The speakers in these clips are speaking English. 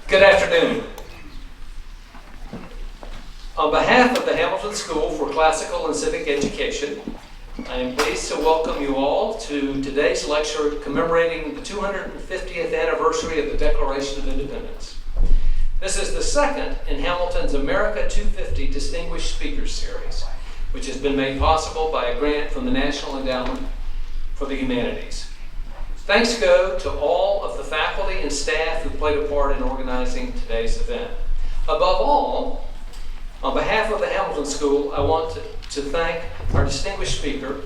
Good afternoon. On behalf of the Hamilton School for Classical and Civic Education, I am pleased to welcome you all to today's lecture commemorating the 250th anniversary of the Declaration of Independence. This is the second in Hamilton's America 250 Distinguished Speakers Series, which has been made possible by a grant from the National Endowment for the Humanities. Thanks go to all of the faculty and staff who played a part in organizing today's event. Above all, on behalf of the Hamilton School, I want to thank our distinguished speaker,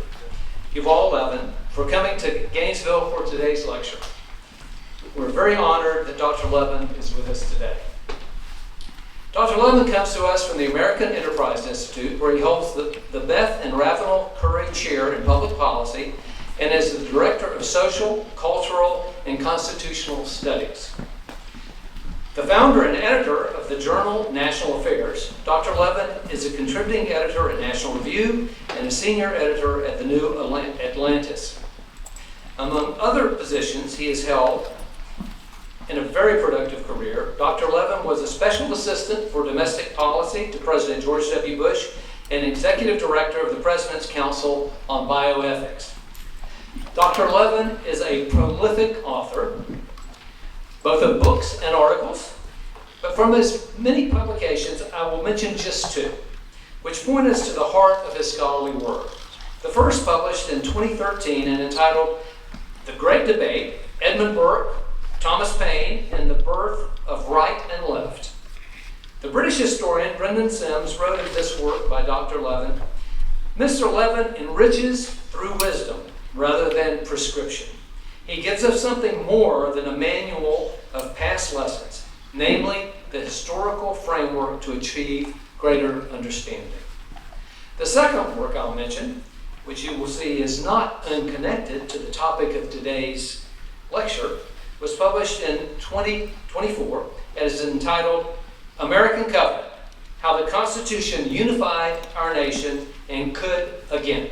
Yuval Levin, for coming to Gainesville for today's lecture. We're very honored that Dr. Levin is with us today. Dr. Levin comes to us from the American Enterprise Institute, where he holds the Beth and Ravenel Curry Chair in Public Policy and is the Director of Social, Cultural, and Constitutional Studies. The founder and editor of the journal National Affairs, Dr. Levin is a contributing editor at National Review and a senior editor at the new Atlantis. Among other positions he has held in a very productive career, Dr. Levin was a special assistant for domestic policy to President George W. Bush and executive director of the President's Council on Bioethics. Dr. Levin is a prolific author, both of books and articles, but from his many publications, I will mention just two, which point us to the heart of his scholarly work. The first, published in 2013 and entitled The Great Debate, Edmund Burke, Thomas Paine, and the Birth of Right and Left. The British historian Brendan Sims wrote of this work by Dr. Levin, Mr. Levin enriches through wisdom rather than prescription. He gives us something more than a manual of past lessons, namely the historical framework to achieve greater understanding. The second work I'll mention, which you will see is not unconnected to the topic of today's lecture, was published in 2024 and is entitled American Covenant, How the Constitution Unified Our Nation and Could Again.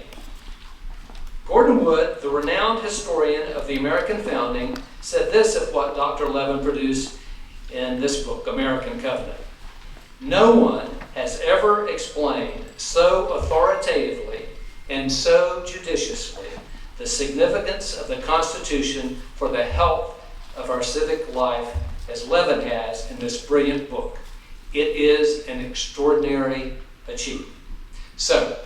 Gordon Wood, the renowned historian of the American founding, said this of what Dr. Levin produced in this book, American Covenant. No one has ever explained so authoritatively and so judiciously the significance of the Constitution for the health of our civic life as Levin has in this brilliant book. It is an extraordinary achievement. So,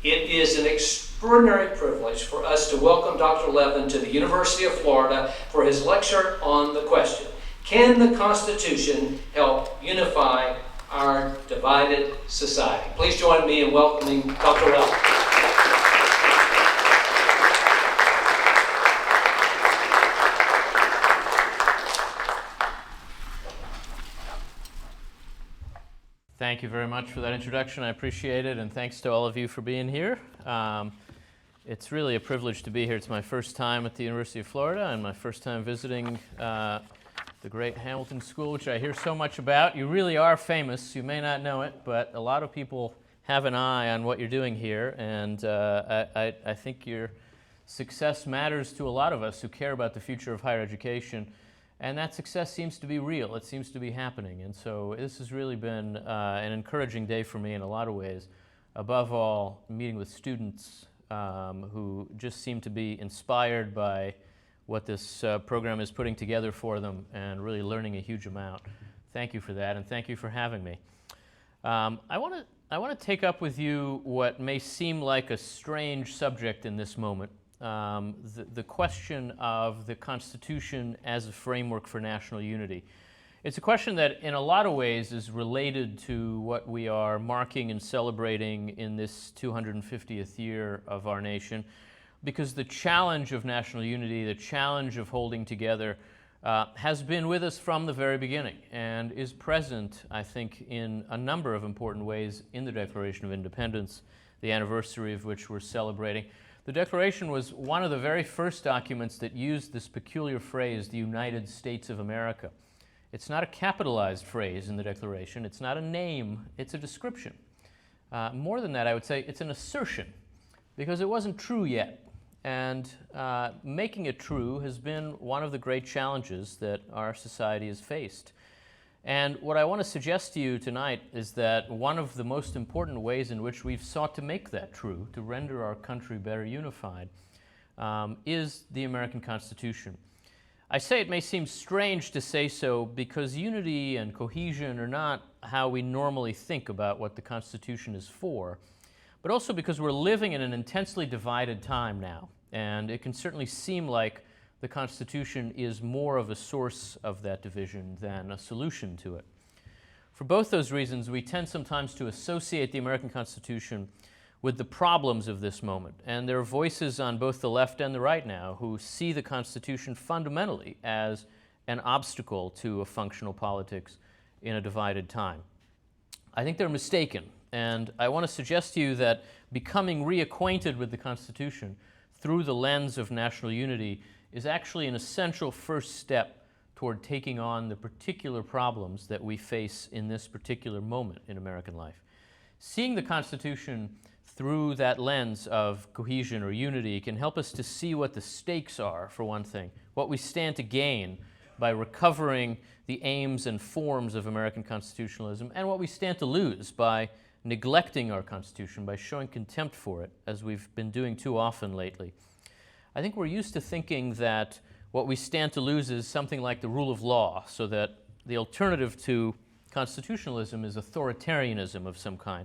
it is an extraordinary privilege for us to welcome Dr. Levin to the University of Florida for his lecture on the question, can the Constitution help unify our divided society? Please join me in welcoming Dr. Levin. Thank you very much for that introduction. I appreciate it, and thanks to all of you for being here. It's really a privilege to be here. It's my first time at the University of Florida and my first time visiting the great Hamilton School, which I hear so much about. You really are famous. You may not know it, but a lot of people have an eye on what you're doing here, and I think your success matters to a lot of us who care about the future of higher education. And that success seems to be real. It seems to be happening. And so this has really been an encouraging day for me in a lot of ways. Above all, meeting with students who just seem to be inspired by what this program is putting together for them and really learning a huge amount. Thank you for that, and thank you for having me. I want to take up with you what may seem like a strange subject in this moment. The question of the Constitution as a framework for national unity. It's a question that in a lot of ways is related to what we are marking and celebrating in this 250th year of our nation, because the challenge of national unity, the challenge of holding together, has been with us from the very beginning and is present, I think, in a number of important ways in the Declaration of Independence, the anniversary of which we're celebrating. The Declaration was one of the very first documents that used this peculiar phrase, the United States of America. It's not a capitalized phrase in the Declaration. It's not a name. It's a description. More than that, I would say it's an assertion, because it wasn't true yet. And making it true has been one of the great challenges that our society has faced. And what I want to suggest to you tonight is that one of the most important ways in which we've sought to make that true, to render our country better unified, is the American Constitution. I say it may seem strange to say so because unity and cohesion are not how we normally think about what the Constitution is for, but also because we're living in an intensely divided time now, and it can certainly seem like the Constitution is more of a source of that division than a solution to it. For both those reasons, we tend sometimes to associate the American Constitution with the problems of this moment. And there are voices on both the left and the right now who see the Constitution fundamentally as an obstacle to a functional politics in a divided time. I think they're mistaken, and I want to suggest to you that becoming reacquainted with the Constitution through the lens of national unity is actually an essential first step toward taking on the particular problems that we face in this particular moment in American life. Seeing the Constitution through that lens of cohesion or unity can help us to see what the stakes are, for one thing, what we stand to gain by recovering the aims and forms of American constitutionalism, and what we stand to lose by neglecting our Constitution, by showing contempt for it, as we've been doing too often lately. I think we're used to thinking that what we stand to lose is something like the rule of law, so that the alternative to constitutionalism is authoritarianism of some kind.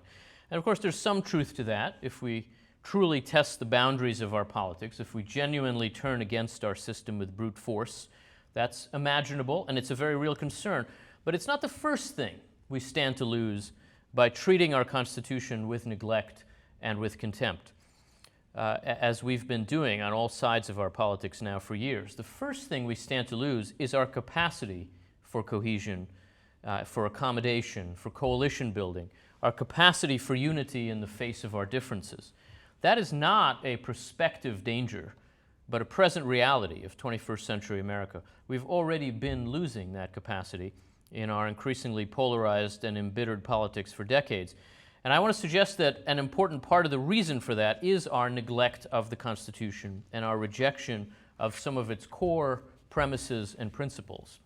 And of course, there's some truth to that. If we truly test the boundaries of our politics, if we genuinely turn against our system with brute force, that's imaginable, and it's a very real concern. But it's not the first thing we stand to lose by treating our Constitution with neglect and with contempt, as we've been doing on all sides of our politics now for years. The first thing we stand to lose is our capacity for cohesion, for accommodation, for coalition building, our capacity for unity in the face of our differences. That is not a prospective danger, but a present reality of 21st century America. We've already been losing that capacity in our increasingly polarized and embittered politics for decades. And I want to suggest that an important part of the reason for that is our neglect of the Constitution and our rejection of some of its core premises and principles.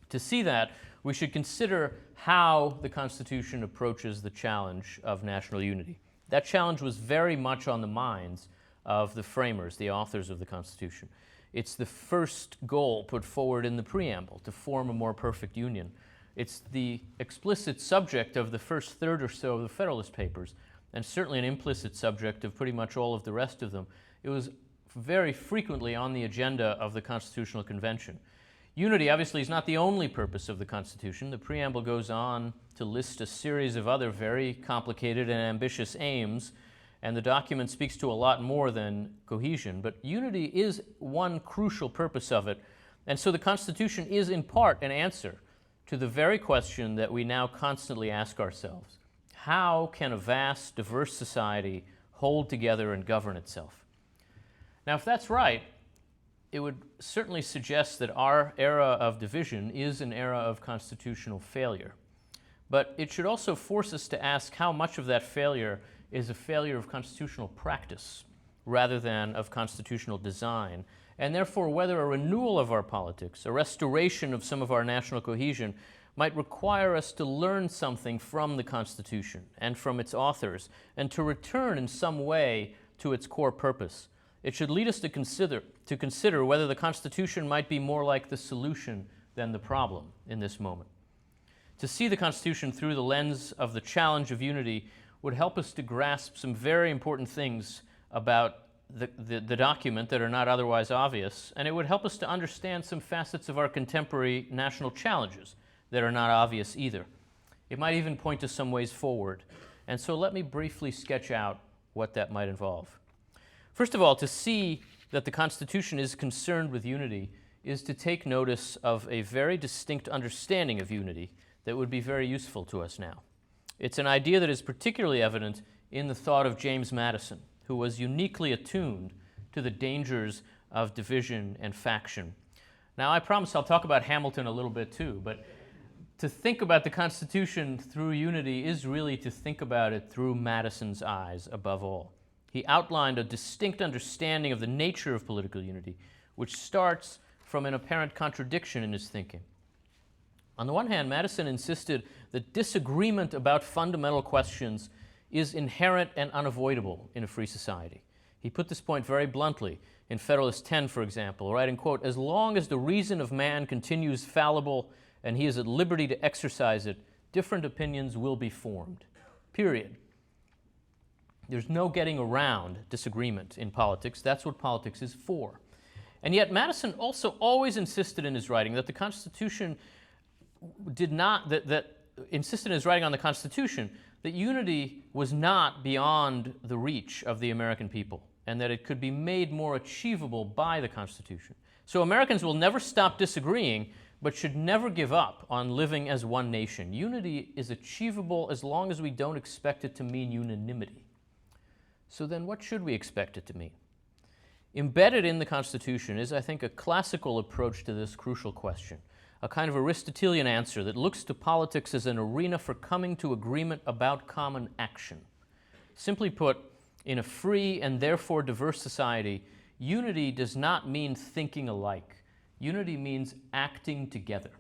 To see that, we should consider how the Constitution approaches the challenge of national unity. That challenge was very much on the minds of the framers, the authors of the Constitution. It's the first goal put forward in the preamble, to form a more perfect union. It's the explicit subject of the first third or so of the Federalist Papers, and certainly an implicit subject of pretty much all of the rest of them. It was very frequently on the agenda of the Constitutional Convention. Unity, obviously, is not the only purpose of the Constitution. The preamble goes on to list a series of other very complicated and ambitious aims, and the document speaks to a lot more than cohesion. But unity is one crucial purpose of it, and so the Constitution is in part an answer to the very question that we now constantly ask ourselves. How can a vast, diverse society hold together and govern itself? Now, if that's right, it would certainly suggest that our era of division is an era of constitutional failure. But it should also force us to ask how much of that failure is a failure of constitutional practice rather than of constitutional design, and therefore whether a renewal of our politics, a restoration of some of our national cohesion, might require us to learn something from the Constitution and from its authors, and to return in some way to its core purpose. It should lead us to consider whether the Constitution might be more like the solution than the problem in this moment. To see the Constitution through the lens of the challenge of unity would help us to grasp some very important things about the document that are not otherwise obvious, and it would help us to understand some facets of our contemporary national challenges that are not obvious either. It might even point to some ways forward. And so let me briefly sketch out what that might involve. First of all, to see that the Constitution is concerned with unity is to take notice of a very distinct understanding of unity that would be very useful to us now. It's an idea that is particularly evident in the thought of James Madison, who was uniquely attuned to the dangers of division and faction. Now, I promise I'll talk about Hamilton a little bit too, but to think about the Constitution through unity is really to think about it through Madison's eyes above all. He outlined a distinct understanding of the nature of political unity, which starts from an apparent contradiction in his thinking. On the one hand, Madison insisted that disagreement about fundamental questions is inherent and unavoidable in a free society. He put this point very bluntly in Federalist 10, for example, writing, quote, "As long as the reason of man continues fallible and he is at liberty to exercise it, different opinions will be formed." Period. There's no getting around disagreement in politics. That's what politics is for. And yet Madison also always insisted in his writing that the Constitution insisted in his writing on the Constitution that unity was not beyond the reach of the American people and that it could be made more achievable by the Constitution. So Americans will never stop disagreeing, but should never give up on living as one nation. Unity is achievable as long as we don't expect it to mean unanimity. So then what should we expect it to mean? Embedded in the Constitution is, I think, a classical approach to this crucial question, a kind of Aristotelian answer that looks to politics as an arena for coming to agreement about common action. Simply put, in a free and therefore diverse society, unity does not mean thinking alike. Unity means acting together.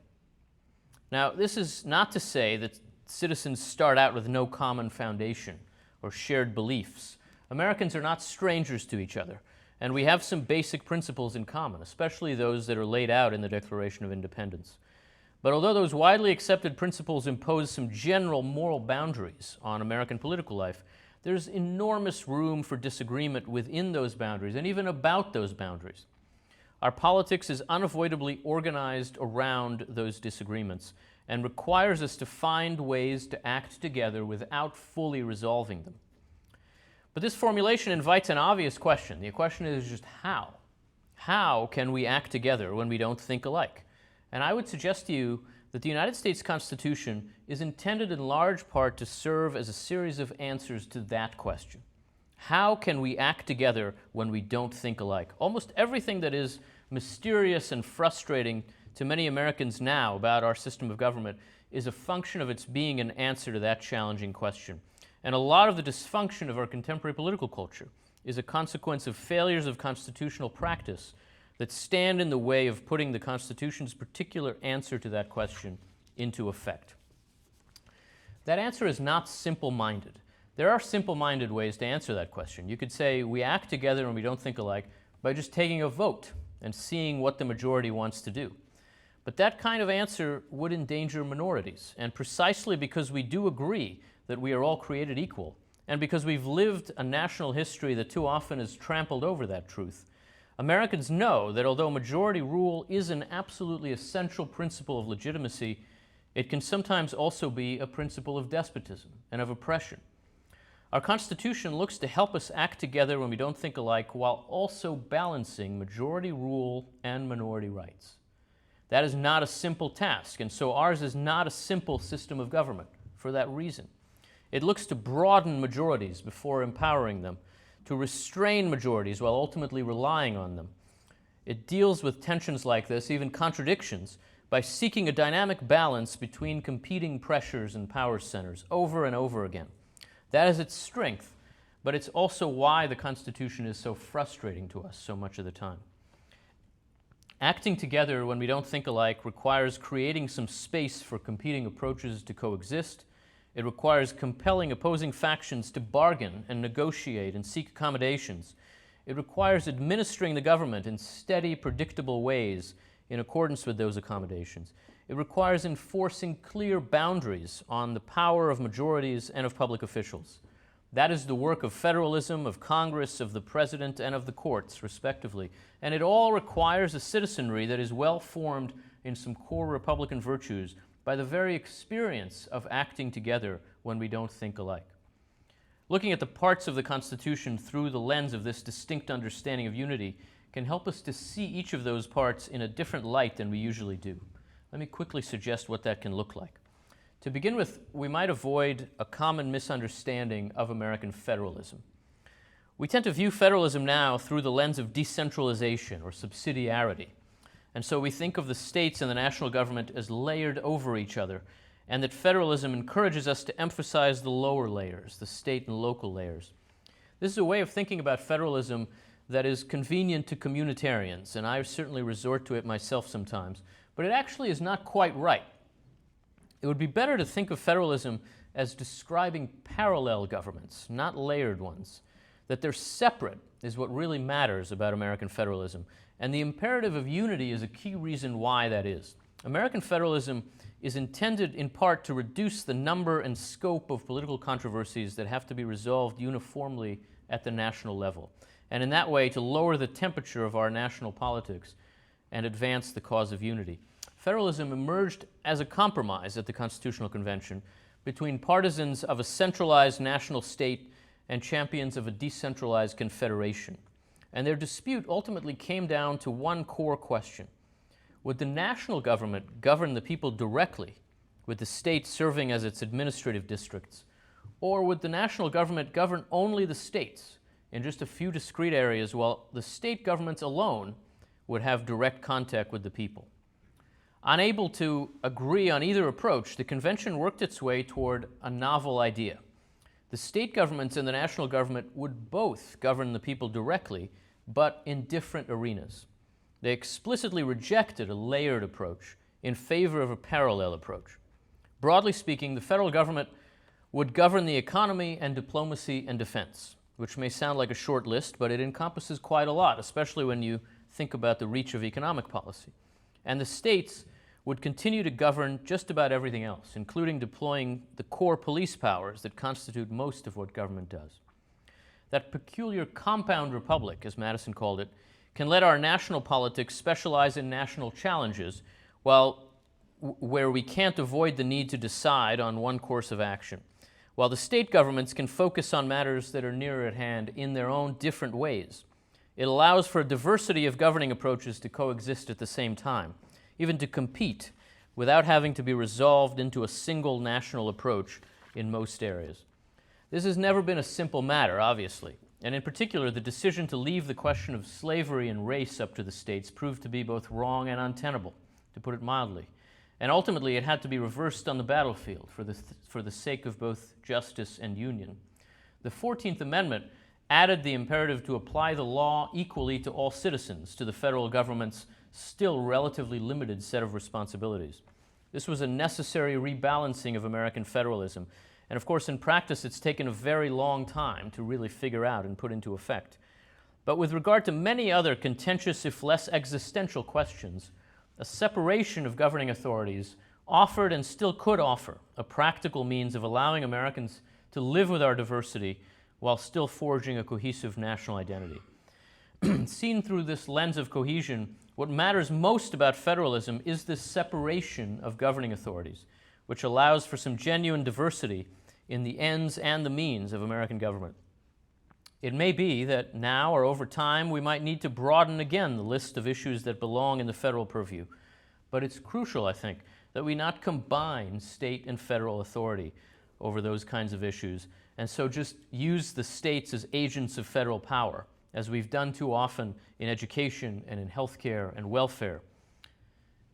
Now, this is not to say that citizens start out with no common foundation or shared beliefs. Americans are not strangers to each other, and we have some basic principles in common, especially those that are laid out in the Declaration of Independence. But although those widely accepted principles impose some general moral boundaries on American political life, there's enormous room for disagreement within those boundaries and even about those boundaries. Our politics is unavoidably organized around those disagreements and requires us to find ways to act together without fully resolving them. But this formulation invites an obvious question. The question is just how? How can we act together when we don't think alike? And I would suggest to you that the United States Constitution is intended in large part to serve as a series of answers to that question. How can we act together when we don't think alike? Almost everything that is mysterious and frustrating to many Americans now about our system of government is a function of its being an answer to that challenging question. And a lot of the dysfunction of our contemporary political culture is a consequence of failures of constitutional practice that stand in the way of putting the Constitution's particular answer to that question into effect. That answer is not simple-minded. There are simple-minded ways to answer that question. You could say we act together and we don't think alike by just taking a vote and seeing what the majority wants to do. But that kind of answer would endanger minorities, and precisely because we do agree that we are all created equal, and because we've lived a national history that too often has trampled over that truth, Americans know that although majority rule is an absolutely essential principle of legitimacy, it can sometimes also be a principle of despotism and of oppression. Our Constitution looks to help us act together when we don't think alike while also balancing majority rule and minority rights. That is not a simple task, and so ours is not a simple system of government for that reason. It looks to broaden majorities before empowering them, to restrain majorities while ultimately relying on them. It deals with tensions like this, even contradictions, by seeking a dynamic balance between competing pressures and power centers over and over again. That is its strength, but it's also why the Constitution is so frustrating to us so much of the time. Acting together when we don't think alike requires creating some space for competing approaches to coexist. It requires compelling opposing factions to bargain and negotiate and seek accommodations. It requires administering the government in steady, predictable ways in accordance with those accommodations. It requires enforcing clear boundaries on the power of majorities and of public officials. That is the work of federalism, of Congress, of the President, and of the courts, respectively. And it all requires a citizenry that is well formed in some core Republican virtues by the very experience of acting together when we don't think alike. Looking at the parts of the Constitution through the lens of this distinct understanding of unity can help us to see each of those parts in a different light than we usually do. Let me quickly suggest what that can look like. To begin with, we might avoid a common misunderstanding of American federalism. We tend to view federalism now through the lens of decentralization or subsidiarity. And so we think of the states and the national government as layered over each other, and that federalism encourages us to emphasize the lower layers, the state and local layers. This is a way of thinking about federalism that is convenient to communitarians, and I certainly resort to it myself sometimes, but it actually is not quite right. It would be better to think of federalism as describing parallel governments, not layered ones. That they're separate is what really matters about American federalism, and the imperative of unity is a key reason why that is. American federalism is intended in part to reduce the number and scope of political controversies that have to be resolved uniformly at the national level, and in that way to lower the temperature of our national politics and advance the cause of unity. Federalism emerged as a compromise at the Constitutional Convention between partisans of a centralized national state and champions of a decentralized confederation. And their dispute ultimately came down to one core question. Would the national government govern the people directly, with the state serving as its administrative districts? Or would the national government govern only the states in just a few discrete areas, while the state governments alone would have direct contact with the people? Unable to agree on either approach, the convention worked its way toward a novel idea. The state governments and the national government would both govern the people directly, but in different arenas. They explicitly rejected a layered approach in favor of a parallel approach. Broadly speaking, the federal government would govern the economy and diplomacy and defense, which may sound like a short list, but it encompasses quite a lot, especially when you think about the reach of economic policy. And the states would continue to govern just about everything else, including deploying the core police powers that constitute most of what government does. That peculiar compound republic, as Madison called it, can let our national politics specialize in national challenges, where we can't avoid the need to decide on one course of action, while the state governments can focus on matters that are nearer at hand in their own different ways. It allows for a diversity of governing approaches to coexist at the same time, even to compete, without having to be resolved into a single national approach in most areas. This has never been a simple matter, obviously, and in particular, the decision to leave the question of slavery and race up to the states proved to be both wrong and untenable, to put it mildly. And ultimately, it had to be reversed on the battlefield for the sake of both justice and union. The 14th Amendment added the imperative to apply the law equally to all citizens, to the federal government's still relatively limited set of responsibilities. This was a necessary rebalancing of American federalism, and of course in practice it's taken a very long time to really figure out and put into effect. But with regard to many other contentious, if less existential questions, a separation of governing authorities offered and still could offer a practical means of allowing Americans to live with our diversity while still forging a cohesive national identity. Seen through this lens of cohesion, what matters most about federalism is this separation of governing authorities, which allows for some genuine diversity in the ends and the means of American government. It may be that now or over time we might need to broaden again the list of issues that belong in the federal purview, but it's crucial, I think, that we not combine state and federal authority over those kinds of issues, and so just use the states as agents of federal power, as we've done too often in education and in healthcare and welfare,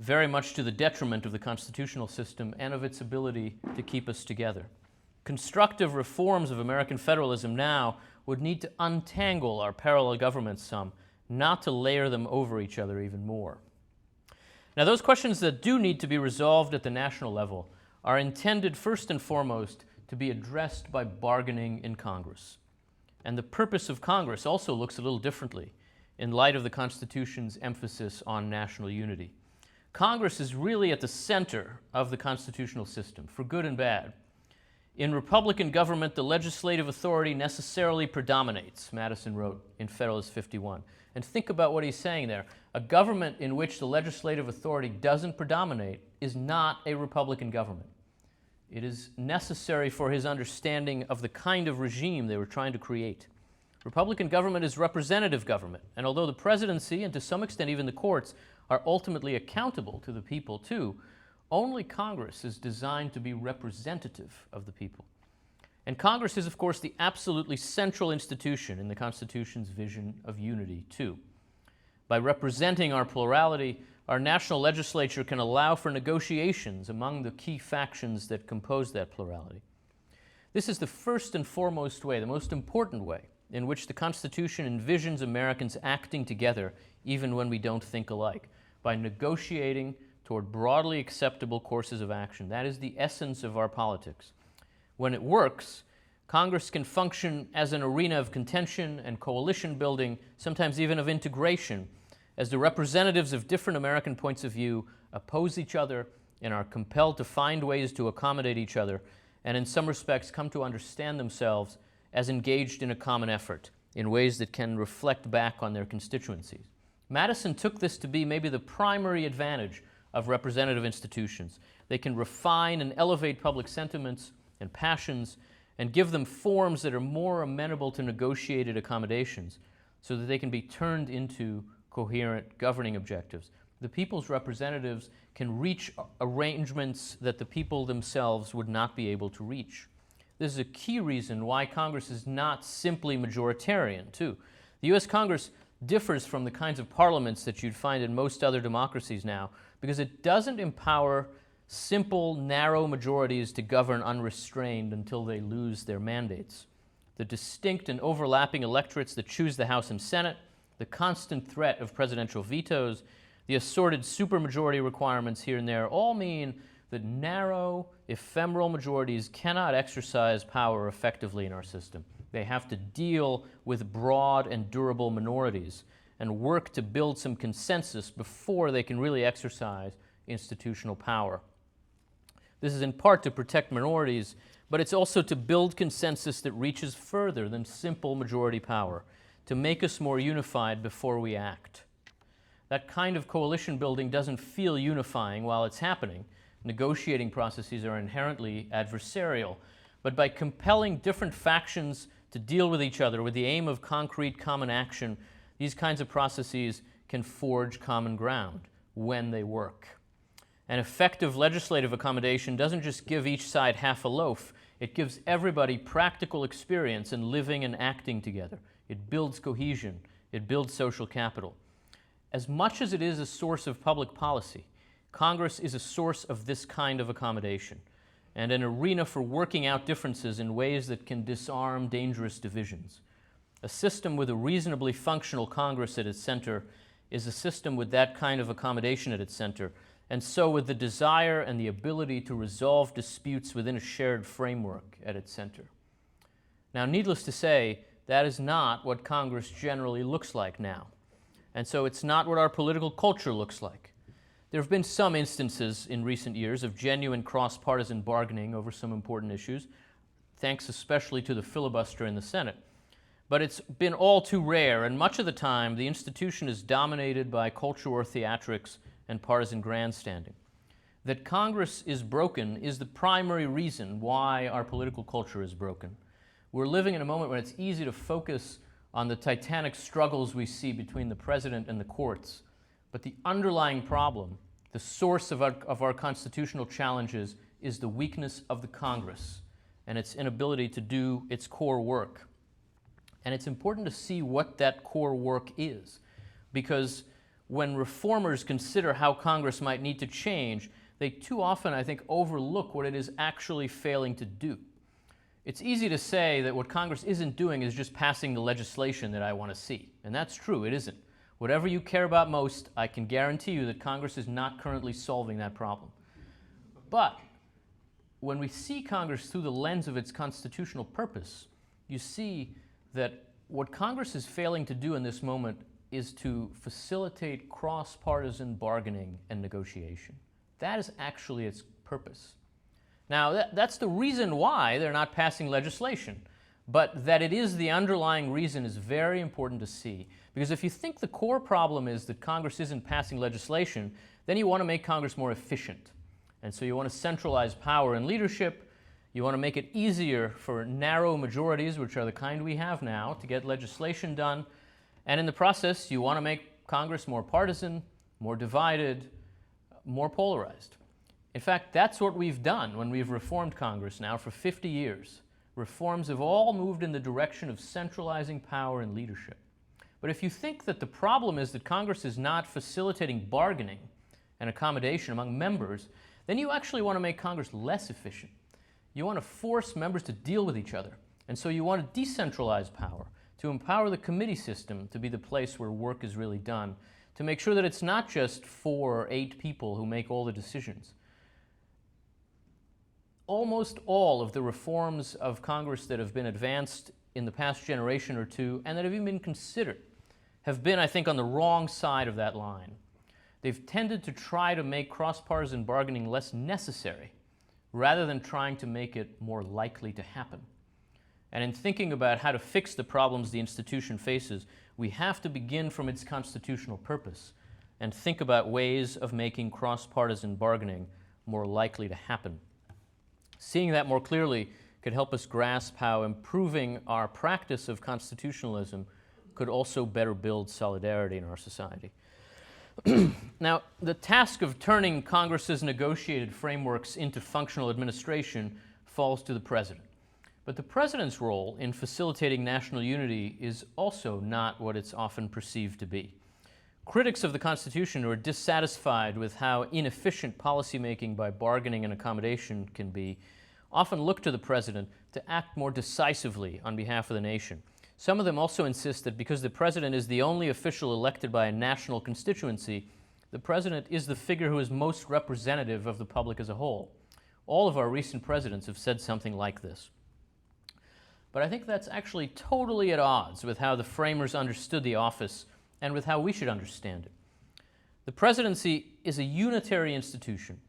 very much to the detriment of the constitutional system and of its ability to keep us together. Constructive reforms of American federalism now would need to untangle our parallel governments some, not to layer them over each other even more. Now, those questions that do need to be resolved at the national level are intended first and foremost to be addressed by bargaining in Congress. And the purpose of Congress also looks a little differently in light of the Constitution's emphasis on national unity. Congress is really at the center of the constitutional system, for good and bad. In Republican government, the legislative authority necessarily predominates, Madison wrote in Federalist 51. And think about what he's saying there. A government in which the legislative authority doesn't predominate is not a Republican government. It is necessary for his understanding of the kind of regime they were trying to create. Republican government is representative government, and although the presidency and to some extent even the courts are ultimately accountable to the people too, only Congress is designed to be representative of the people. And Congress is, of course, the absolutely central institution in the Constitution's vision of unity too. By representing our plurality, our national legislature can allow for negotiations among the key factions that compose that plurality. This is the first and foremost way, the most important way, in which the Constitution envisions Americans acting together even when we don't think alike, by negotiating toward broadly acceptable courses of action. That is the essence of our politics. When it works, Congress can function as an arena of contention and coalition building, sometimes even of integration, as the representatives of different American points of view oppose each other and are compelled to find ways to accommodate each other, and in some respects come to understand themselves as engaged in a common effort in ways that can reflect back on their constituencies. Madison took this to be maybe the primary advantage of representative institutions. They can refine and elevate public sentiments and passions and give them forms that are more amenable to negotiated accommodations so that they can be turned into coherent governing objectives. The people's representatives can reach arrangements that the people themselves would not be able to reach. This is a key reason why Congress is not simply majoritarian, too. The U.S. Congress differs from the kinds of parliaments that you'd find in most other democracies now because it doesn't empower simple, narrow majorities to govern unrestrained until they lose their mandates. The distinct and overlapping electorates that choose the House and Senate, the constant threat of presidential vetoes, the assorted supermajority requirements here and there all mean that narrow, ephemeral majorities cannot exercise power effectively in our system. They have to deal with broad and durable minorities and work to build some consensus before they can really exercise institutional power. This is in part to protect minorities, but it's also to build consensus that reaches further than simple majority power, to make us more unified before we act. That kind of coalition building doesn't feel unifying while it's happening. Negotiating processes are inherently adversarial, but by compelling different factions to deal with each other with the aim of concrete common action, these kinds of processes can forge common ground when they work. An effective legislative accommodation doesn't just give each side half a loaf, it gives everybody practical experience in living and acting together. It builds cohesion, it builds social capital. As much as it is a source of public policy, Congress is a source of this kind of accommodation and an arena for working out differences in ways that can disarm dangerous divisions. A system with a reasonably functional Congress at its center is a system with that kind of accommodation at its center, and so with the desire and the ability to resolve disputes within a shared framework at its center. Now, needless to say, that is not what Congress generally looks like now. And so it's not what our political culture looks like. There have been some instances in recent years of genuine cross-partisan bargaining over some important issues, thanks especially to the filibuster in the Senate. But it's been all too rare, and much of the time the institution is dominated by culture war theatrics and partisan grandstanding. That Congress is broken is the primary reason why our political culture is broken. We're living in a moment when it's easy to focus on the titanic struggles we see between the president and the courts. But the underlying problem, the source of our constitutional challenges, is the weakness of the Congress and its inability to do its core work. And it's important to see what that core work is, because when reformers consider how Congress might need to change, they too often, I think, overlook what it is actually failing to do. It's easy to say that what Congress isn't doing is just passing the legislation that I want to see. And that's true, it isn't. Whatever you care about most, I can guarantee you that Congress is not currently solving that problem. But when we see Congress through the lens of its constitutional purpose, you see that what Congress is failing to do in this moment is to facilitate cross-partisan bargaining and negotiation. That is actually its purpose. Now, that's the reason why they're not passing legislation, but that it is the underlying reason is very important to see. Because if you think the core problem is that Congress isn't passing legislation, then you want to make Congress more efficient. And so you want to centralize power and leadership. You want to make it easier for narrow majorities, which are the kind we have now, to get legislation done. And in the process, you want to make Congress more partisan, more divided, more polarized. In fact, that's what we've done when we've reformed Congress now for 50 years. Reforms have all moved in the direction of centralizing power and leadership. But if you think that the problem is that Congress is not facilitating bargaining and accommodation among members, then you actually want to make Congress less efficient. You want to force members to deal with each other. And so you want to decentralize power, to empower the committee system to be the place where work is really done, to make sure that it's not just 4 or 8 people who make all the decisions. Almost all of the reforms of Congress that have been advanced in the past generation or two, and that have even been considered, have been, I think, on the wrong side of that line. They've tended to try to make cross-partisan bargaining less necessary, rather than trying to make it more likely to happen. And in thinking about how to fix the problems the institution faces, we have to begin from its constitutional purpose and think about ways of making cross-partisan bargaining more likely to happen. Seeing that more clearly could help us grasp how improving our practice of constitutionalism could also better build solidarity in our society. Now, the task of turning Congress's negotiated frameworks into functional administration falls to the President. But the President's role in facilitating national unity is also not what it's often perceived to be. Critics of the Constitution who are dissatisfied with how inefficient policymaking by bargaining and accommodation can be often look to the President to act more decisively on behalf of the nation. Some of them also insist that because the President is the only official elected by a national constituency, the President is the figure who is most representative of the public as a whole. All of our recent presidents have said something like this. But I think that's actually totally at odds with how the framers understood the office and with how we should understand it. The presidency is a unitary institution,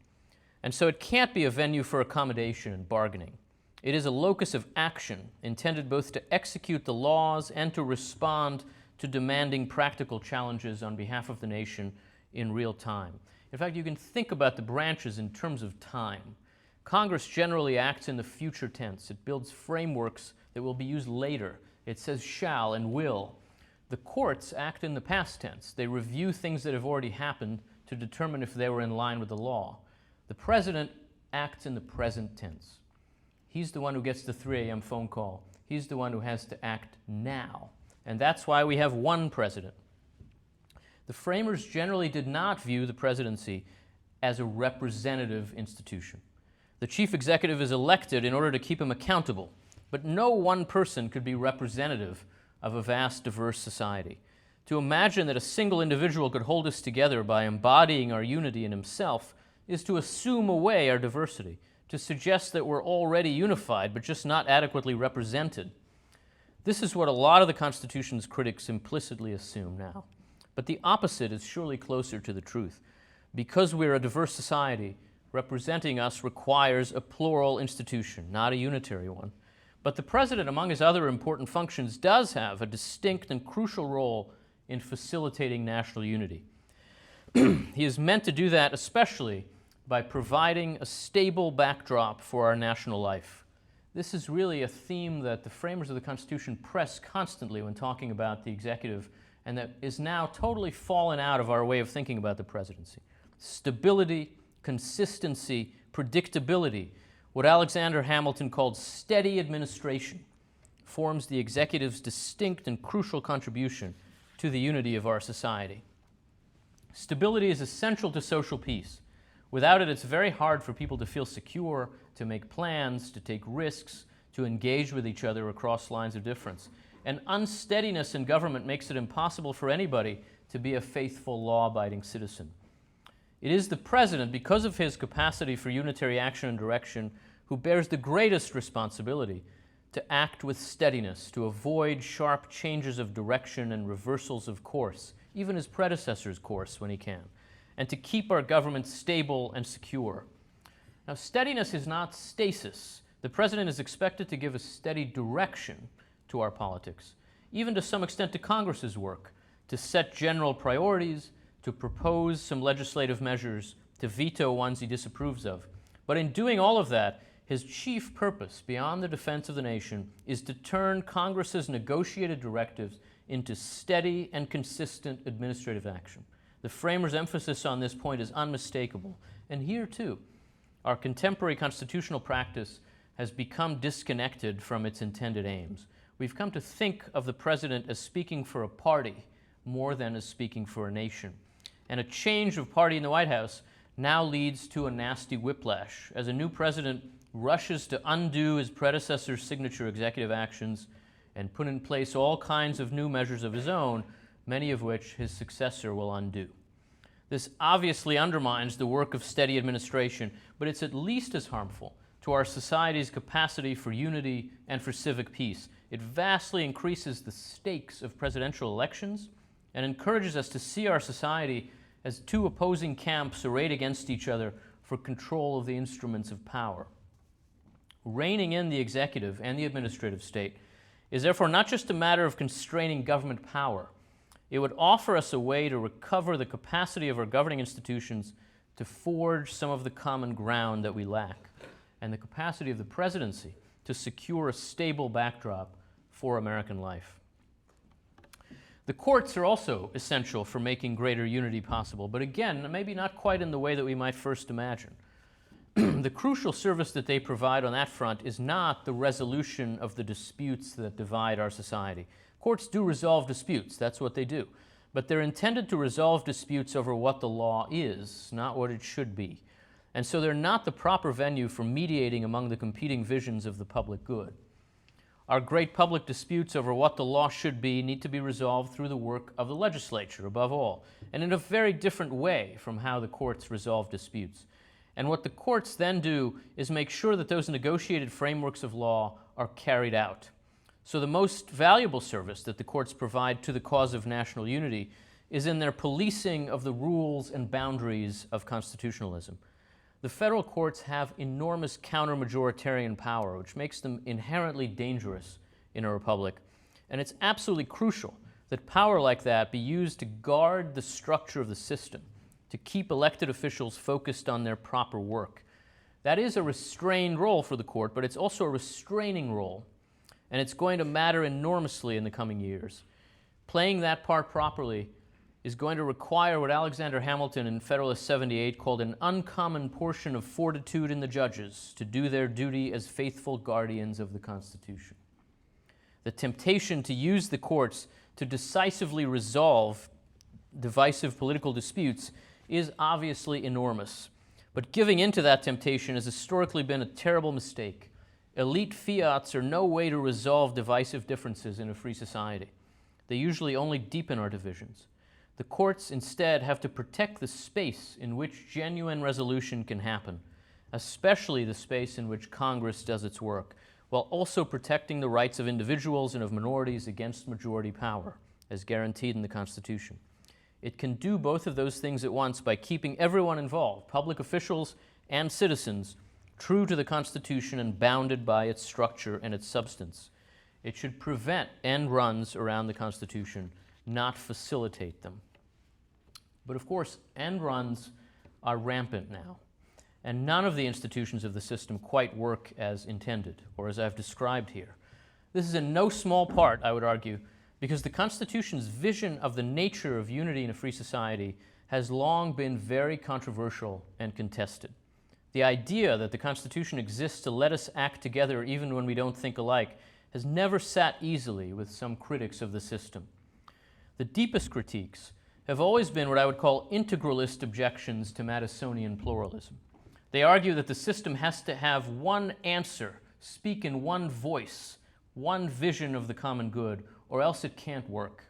and so it can't be a venue for accommodation and bargaining. It is a locus of action intended both to execute the laws and to respond to demanding practical challenges on behalf of the nation in real time. In fact, you can think about the branches in terms of time. Congress generally acts in the future tense. It builds frameworks that will be used later. It says shall and will. The courts act in the past tense. They review things that have already happened to determine if they were in line with the law. The President acts in the present tense. He's the one who gets the 3 a.m. phone call. He's the one who has to act now. And that's why we have one president. The framers generally did not view the presidency as a representative institution. The chief executive is elected in order to keep him accountable, but no one person could be representative of a vast, diverse society. To imagine that a single individual could hold us together by embodying our unity in himself is to assume away our diversity, to suggest that we're already unified but just not adequately represented. This is what a lot of the Constitution's critics implicitly assume now. But the opposite is surely closer to the truth. Because we're a diverse society, representing us requires a plural institution, not a unitary one. But the President, among his other important functions, does have a distinct and crucial role in facilitating national unity. He is meant to do that especially by providing a stable backdrop for our national life. This is really a theme that the framers of the Constitution press constantly when talking about the executive, and that is now totally fallen out of our way of thinking about the presidency. Stability, consistency, predictability, what Alexander Hamilton called steady administration, forms the executive's distinct and crucial contribution to the unity of our society. Stability is essential to social peace. Without it, it's very hard for people to feel secure, to make plans, to take risks, to engage with each other across lines of difference. And unsteadiness in government makes it impossible for anybody to be a faithful, law-abiding citizen. It is the President, because of his capacity for unitary action and direction, who bears the greatest responsibility to act with steadiness, to avoid sharp changes of direction and reversals of course, even his predecessor's course when he can, and to keep our government stable and secure. Now, steadiness is not stasis. The President is expected to give a steady direction to our politics, even to some extent to Congress's work, to set general priorities, to propose some legislative measures, to veto ones he disapproves of. But in doing all of that, his chief purpose, beyond the defense of the nation, is to turn Congress's negotiated directives into steady and consistent administrative action. The framers' emphasis on this point is unmistakable. And here, too, our contemporary constitutional practice has become disconnected from its intended aims. We've come to think of the President as speaking for a party more than as speaking for a nation. And a change of party in the White House now leads to a nasty whiplash as a new president rushes to undo his predecessor's signature executive actions and put in place all kinds of new measures of his own. many of which his successor will undo. This obviously undermines the work of steady administration, but it's at least as harmful to our society's capacity for unity and for civic peace. It vastly increases the stakes of presidential elections and encourages us to see our society as two opposing camps arrayed against each other for control of the instruments of power. Reining in the executive and the administrative state is therefore not just a matter of constraining government power. It would offer us a way to recover the capacity of our governing institutions to forge some of the common ground that we lack, and the capacity of the presidency to secure a stable backdrop for American life. The courts are also essential for making greater unity possible, but again, maybe not quite in the way that we might first imagine. The crucial service that they provide on that front is not the resolution of the disputes that divide our society. Courts do resolve disputes, that's what they do. But they're intended to resolve disputes over what the law is, not what it should be. And so they're not the proper venue for mediating among the competing visions of the public good. Our great public disputes over what the law should be need to be resolved through the work of the legislature, above all, and in a very different way from how the courts resolve disputes. And what the courts then do is make sure that those negotiated frameworks of law are carried out. So the most valuable service that the courts provide to the cause of national unity is in their policing of the rules and boundaries of constitutionalism. The federal courts have enormous counter-majoritarian power, which makes them inherently dangerous in a republic. And it's absolutely crucial that power like that be used to guard the structure of the system, to keep elected officials focused on their proper work. That is a restrained role for the court, but it's also a restraining role, and it's going to matter enormously in the coming years. Playing that part properly is going to require what Alexander Hamilton in Federalist 78 called an uncommon portion of fortitude in the judges to do their duty as faithful guardians of the Constitution. The temptation to use the courts to decisively resolve divisive political disputes is obviously enormous. But giving into that temptation has historically been a terrible mistake. Elite fiats are no way to resolve divisive differences in a free society. They usually only deepen our divisions. The courts instead have to protect the space in which genuine resolution can happen, especially the space in which Congress does its work, while also protecting the rights of individuals and of minorities against majority power, as guaranteed in the Constitution. It can do both of those things at once by keeping everyone involved, public officials and citizens, true to the Constitution and bounded by its structure and its substance. It should prevent end runs around the Constitution, not facilitate them. But of course, end runs are rampant now, and none of the institutions of the system quite work as intended, or as I've described here. This is in no small part, I would argue, because the Constitution's vision of the nature of unity in a free society has long been very controversial and contested. The idea that the Constitution exists to let us act together even when we don't think alike has never sat easily with some critics of the system. The deepest critiques have always been what I would call integralist objections to Madisonian pluralism. They argue that the system has to have one answer, speak in one voice, one vision of the common good, or else it can't work.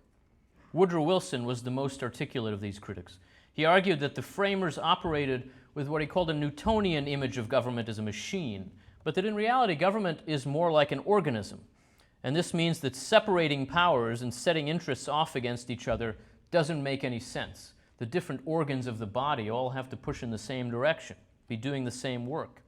Woodrow Wilson was the most articulate of these critics. He argued that the framers operated with what he called a Newtonian image of government as a machine, but that in reality government is more like an organism. And this means that separating powers and setting interests off against each other doesn't make any sense. The different organs of the body all have to push in the same direction, be doing the same work.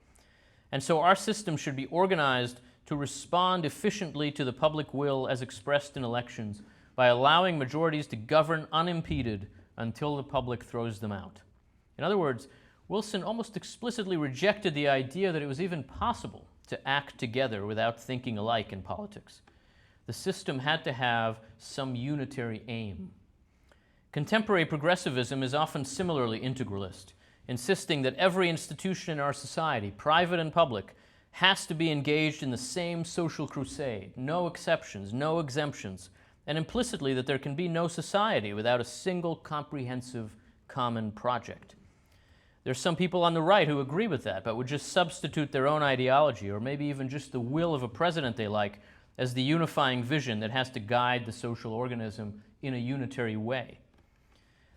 And so our system should be organized to respond efficiently to the public will as expressed in elections by allowing majorities to govern unimpeded until the public throws them out. In other words, Wilson almost explicitly rejected the idea that it was even possible to act together without thinking alike in politics. The system had to have some unitary aim. Contemporary progressivism is often similarly integralist, insisting that every institution in our society, private and public, has to be engaged in the same social crusade, no exceptions, no exemptions, and implicitly that there can be no society without a single comprehensive common project. There's some people on the right who agree with that, but would just substitute their own ideology, or maybe even just the will of a president they like, as the unifying vision that has to guide the social organism in a unitary way.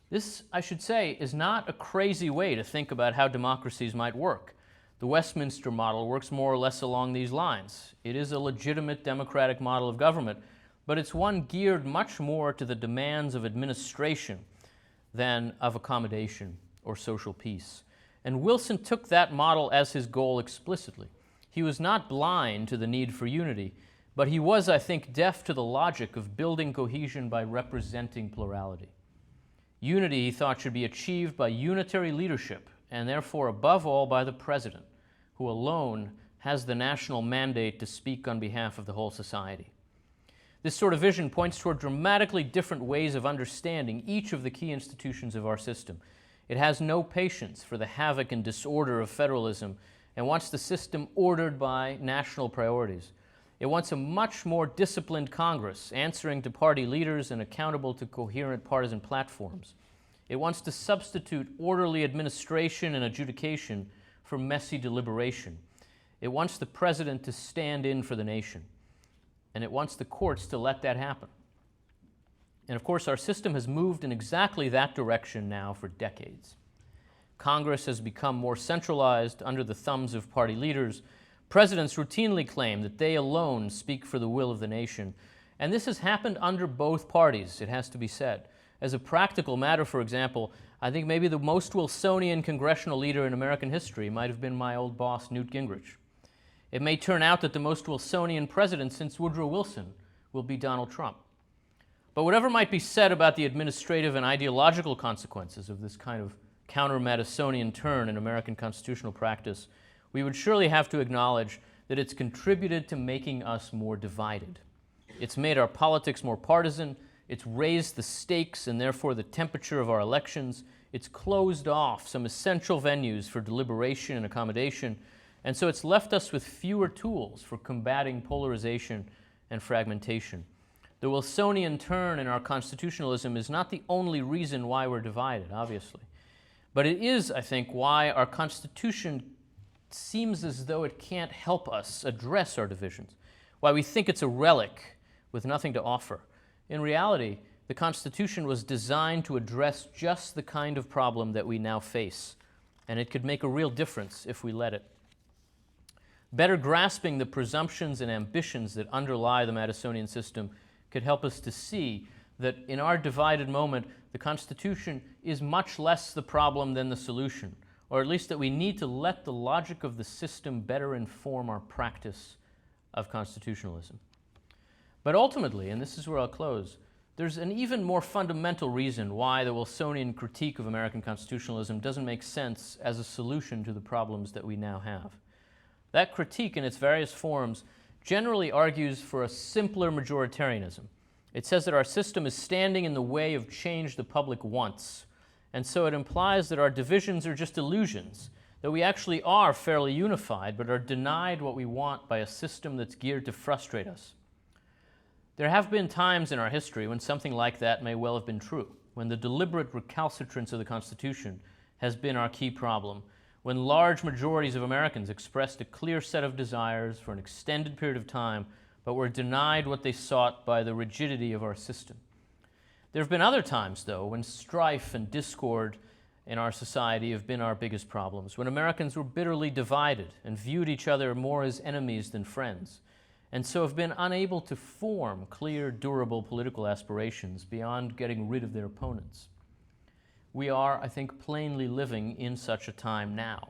This, I should say, is not a crazy way to think about how democracies might work. The Westminster model works more or less along these lines. It is a legitimate democratic model of government, but it's one geared much more to the demands of administration than of accommodation or social peace. And Wilson took that model as his goal explicitly. He was not blind to the need for unity, but he was, I think, deaf to the logic of building cohesion by representing plurality. Unity, he thought, should be achieved by unitary leadership, and therefore, above all, by the president, who alone has the national mandate to speak on behalf of the whole society. This sort of vision points toward dramatically different ways of understanding each of the key institutions of our system. It has no patience for the havoc and disorder of federalism and wants the system ordered by national priorities. It wants a much more disciplined Congress, answering to party leaders and accountable to coherent partisan platforms. It wants to substitute orderly administration and adjudication for messy deliberation. It wants the president to stand in for the nation. And it wants the courts to let that happen. And of course, our system has moved in exactly that direction now for decades. Congress has become more centralized under the thumbs of party leaders. Presidents routinely claim that they alone speak for the will of the nation. And this has happened under both parties, it has to be said. As a practical matter, for example, I think maybe the most Wilsonian congressional leader in American history might have been my old boss, Newt Gingrich. It may turn out that the most Wilsonian president since Woodrow Wilson will be Donald Trump. But whatever might be said about the administrative and ideological consequences of this kind of counter-Madisonian turn in American constitutional practice, we would surely have to acknowledge that it's contributed to making us more divided. It's made our politics more partisan, it's raised the stakes and therefore the temperature of our elections, it's closed off some essential venues for deliberation and accommodation, and so it's left us with fewer tools for combating polarization and fragmentation. The Wilsonian turn in our constitutionalism is not the only reason why we're divided, obviously. But it is, I think, why our Constitution seems as though it can't help us address our divisions, why we think it's a relic with nothing to offer. In reality, the Constitution was designed to address just the kind of problem that we now face, and it could make a real difference if we let it. Better grasping the presumptions and ambitions that underlie the Madisonian system could help us to see that in our divided moment, the Constitution is much less the problem than the solution, or at least that we need to let the logic of the system better inform our practice of constitutionalism. But ultimately, and this is where I'll close, there's an even more fundamental reason why the Wilsonian critique of American constitutionalism doesn't make sense as a solution to the problems that we now have. That critique in its various forms generally argues for a simpler majoritarianism. It says that our system is standing in the way of change the public wants, and so it implies that our divisions are just illusions, that we actually are fairly unified but are denied what we want by a system that's geared to frustrate us. There have been times in our history when something like that may well have been true, when the deliberate recalcitrance of the Constitution has been our key problem, when large majorities of Americans expressed a clear set of desires for an extended period of time, but were denied what they sought by the rigidity of our system. There have been other times, though, when strife and discord in our society have been our biggest problems, when Americans were bitterly divided and viewed each other more as enemies than friends, and so have been unable to form clear, durable political aspirations beyond getting rid of their opponents. We are, I think, plainly living in such a time now.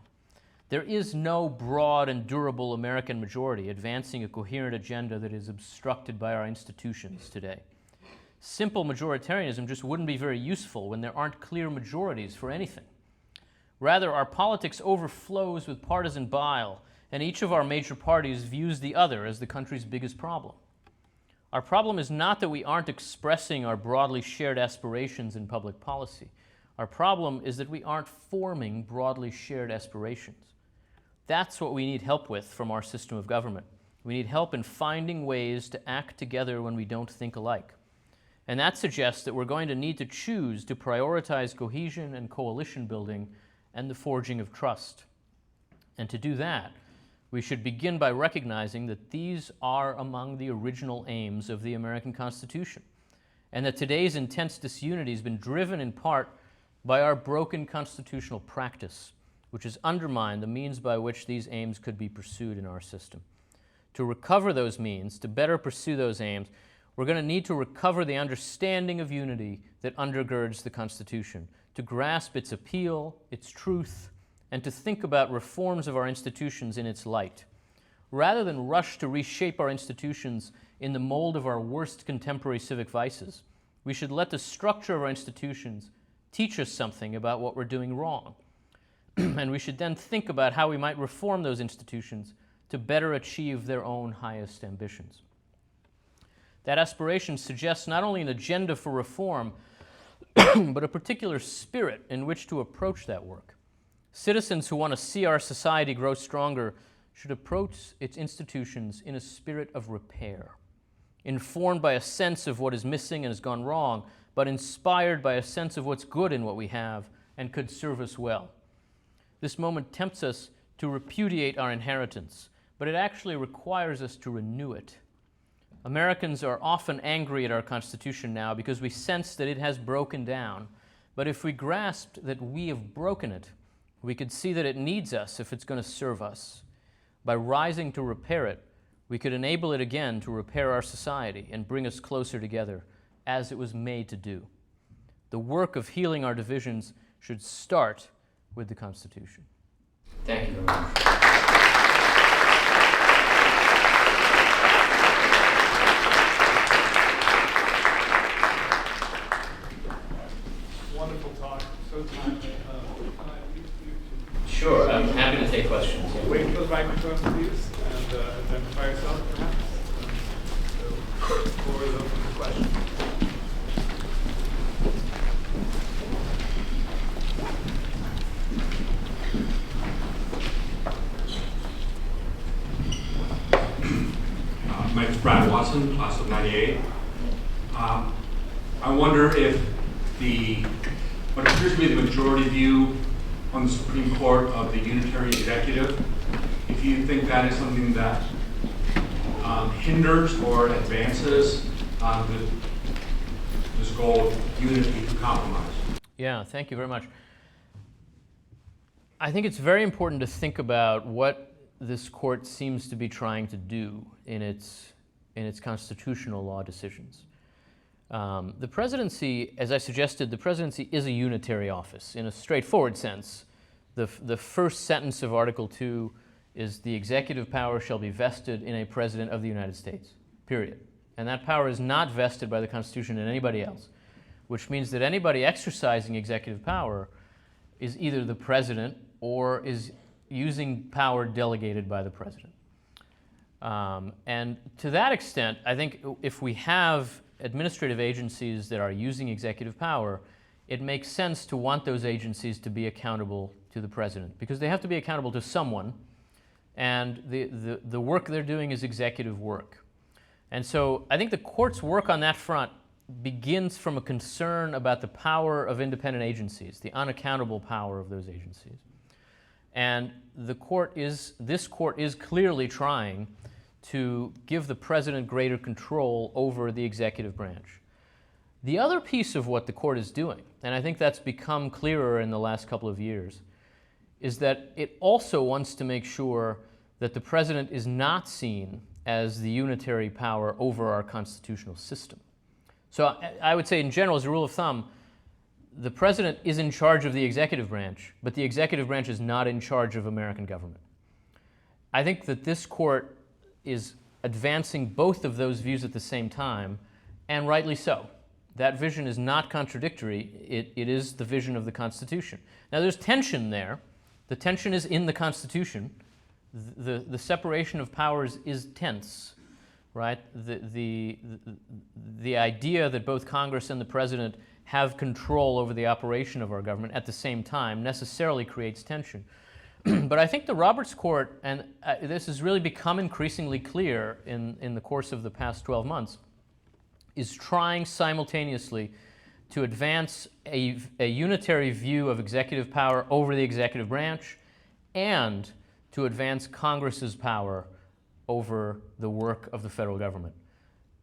There is no broad and durable American majority advancing a coherent agenda that is obstructed by our institutions today. Simple majoritarianism just wouldn't be very useful when there aren't clear majorities for anything. Rather, our politics overflows with partisan bile, and each of our major parties views the other as the country's biggest problem. Our problem is not that we aren't expressing our broadly shared aspirations in public policy. Our problem is that we aren't forming broadly shared aspirations. That's what we need help with from our system of government. We need help in finding ways to act together when we don't think alike. And that suggests that we're going to need to choose to prioritize cohesion and coalition building and the forging of trust. And to do that, we should begin by recognizing that these are among the original aims of the American Constitution, and that today's intense disunity has been driven in part by our broken constitutional practice, which has undermined the means by which these aims could be pursued in our system. To recover those means, to better pursue those aims, we're going to need to recover the understanding of unity that undergirds the Constitution, to grasp its appeal, its truth, and to think about reforms of our institutions in its light. Rather than rush to reshape our institutions in the mold of our worst contemporary civic vices, we should let the structure of our institutions teach us something about what we're doing wrong. And we should then think about how we might reform those institutions to better achieve their own highest ambitions. That aspiration suggests not only an agenda for reform, but a particular spirit in which to approach that work. Citizens who want to see our society grow stronger should approach its institutions in a spirit of repair, informed by a sense of what is missing and has gone wrong, but inspired by a sense of what's good in what we have and could serve us well. This moment tempts us to repudiate our inheritance, but it actually requires us to renew it. Americans are often angry at our Constitution now because we sense that it has broken down. But if we grasped that we have broken it, we could see that it needs us if it's going to serve us. By rising to repair it, we could enable it again to repair our society and bring us closer together, as it was made to do. The work of healing our divisions should start with the Constitution. Thank you very much. Wonderful talk, so timely. Sure, I'm happy to take questions. Wait for the microphone, please, and identify yourself, perhaps. So, floor is open for questions. My name is Brad Watson, class of '98. I wonder if what appears to be the majority view on the Supreme Court of the unitary executive, if you think that is something that hinders or advances this goal of unity through compromise. Yeah, thank you very much. I think it's very important to think about what this court seems to be trying to do in its constitutional law decisions. The presidency, as I suggested, the presidency is a unitary office in a straightforward sense. The first sentence of Article 2 is the executive power shall be vested in a president of the United States, period. And that power is not vested by the Constitution in anybody else, which means that anybody exercising executive power is either the president or is using power delegated by the president. And to that extent, I think if we have administrative agencies that are using executive power, it makes sense to want those agencies to be accountable to the president, because they have to be accountable to someone, and the work they're doing is executive work. And so I think the court's work on that front begins from a concern about the power of independent agencies, the unaccountable power of those agencies. And this court is clearly trying to give the president greater control over the executive branch. The other piece of what the court is doing, and I think that's become clearer in the last couple of years, is that it also wants to make sure that the president is not seen as the unitary power over our constitutional system. So I would say in general, as a rule of thumb, the president is in charge of the executive branch, but the executive branch is not in charge of American government. I think that this court is advancing both of those views at the same time, and rightly so. That vision is not contradictory. It is the vision of the Constitution. Now, there's tension there. The tension is in the Constitution. The separation of powers is tense, right? The idea that both Congress and the president have control over the operation of our government at the same time necessarily creates tension. But I think the Roberts Court, and this has really become increasingly clear in the course of the past 12 months, is trying simultaneously to advance a unitary view of executive power over the executive branch and to advance Congress's power over the work of the federal government.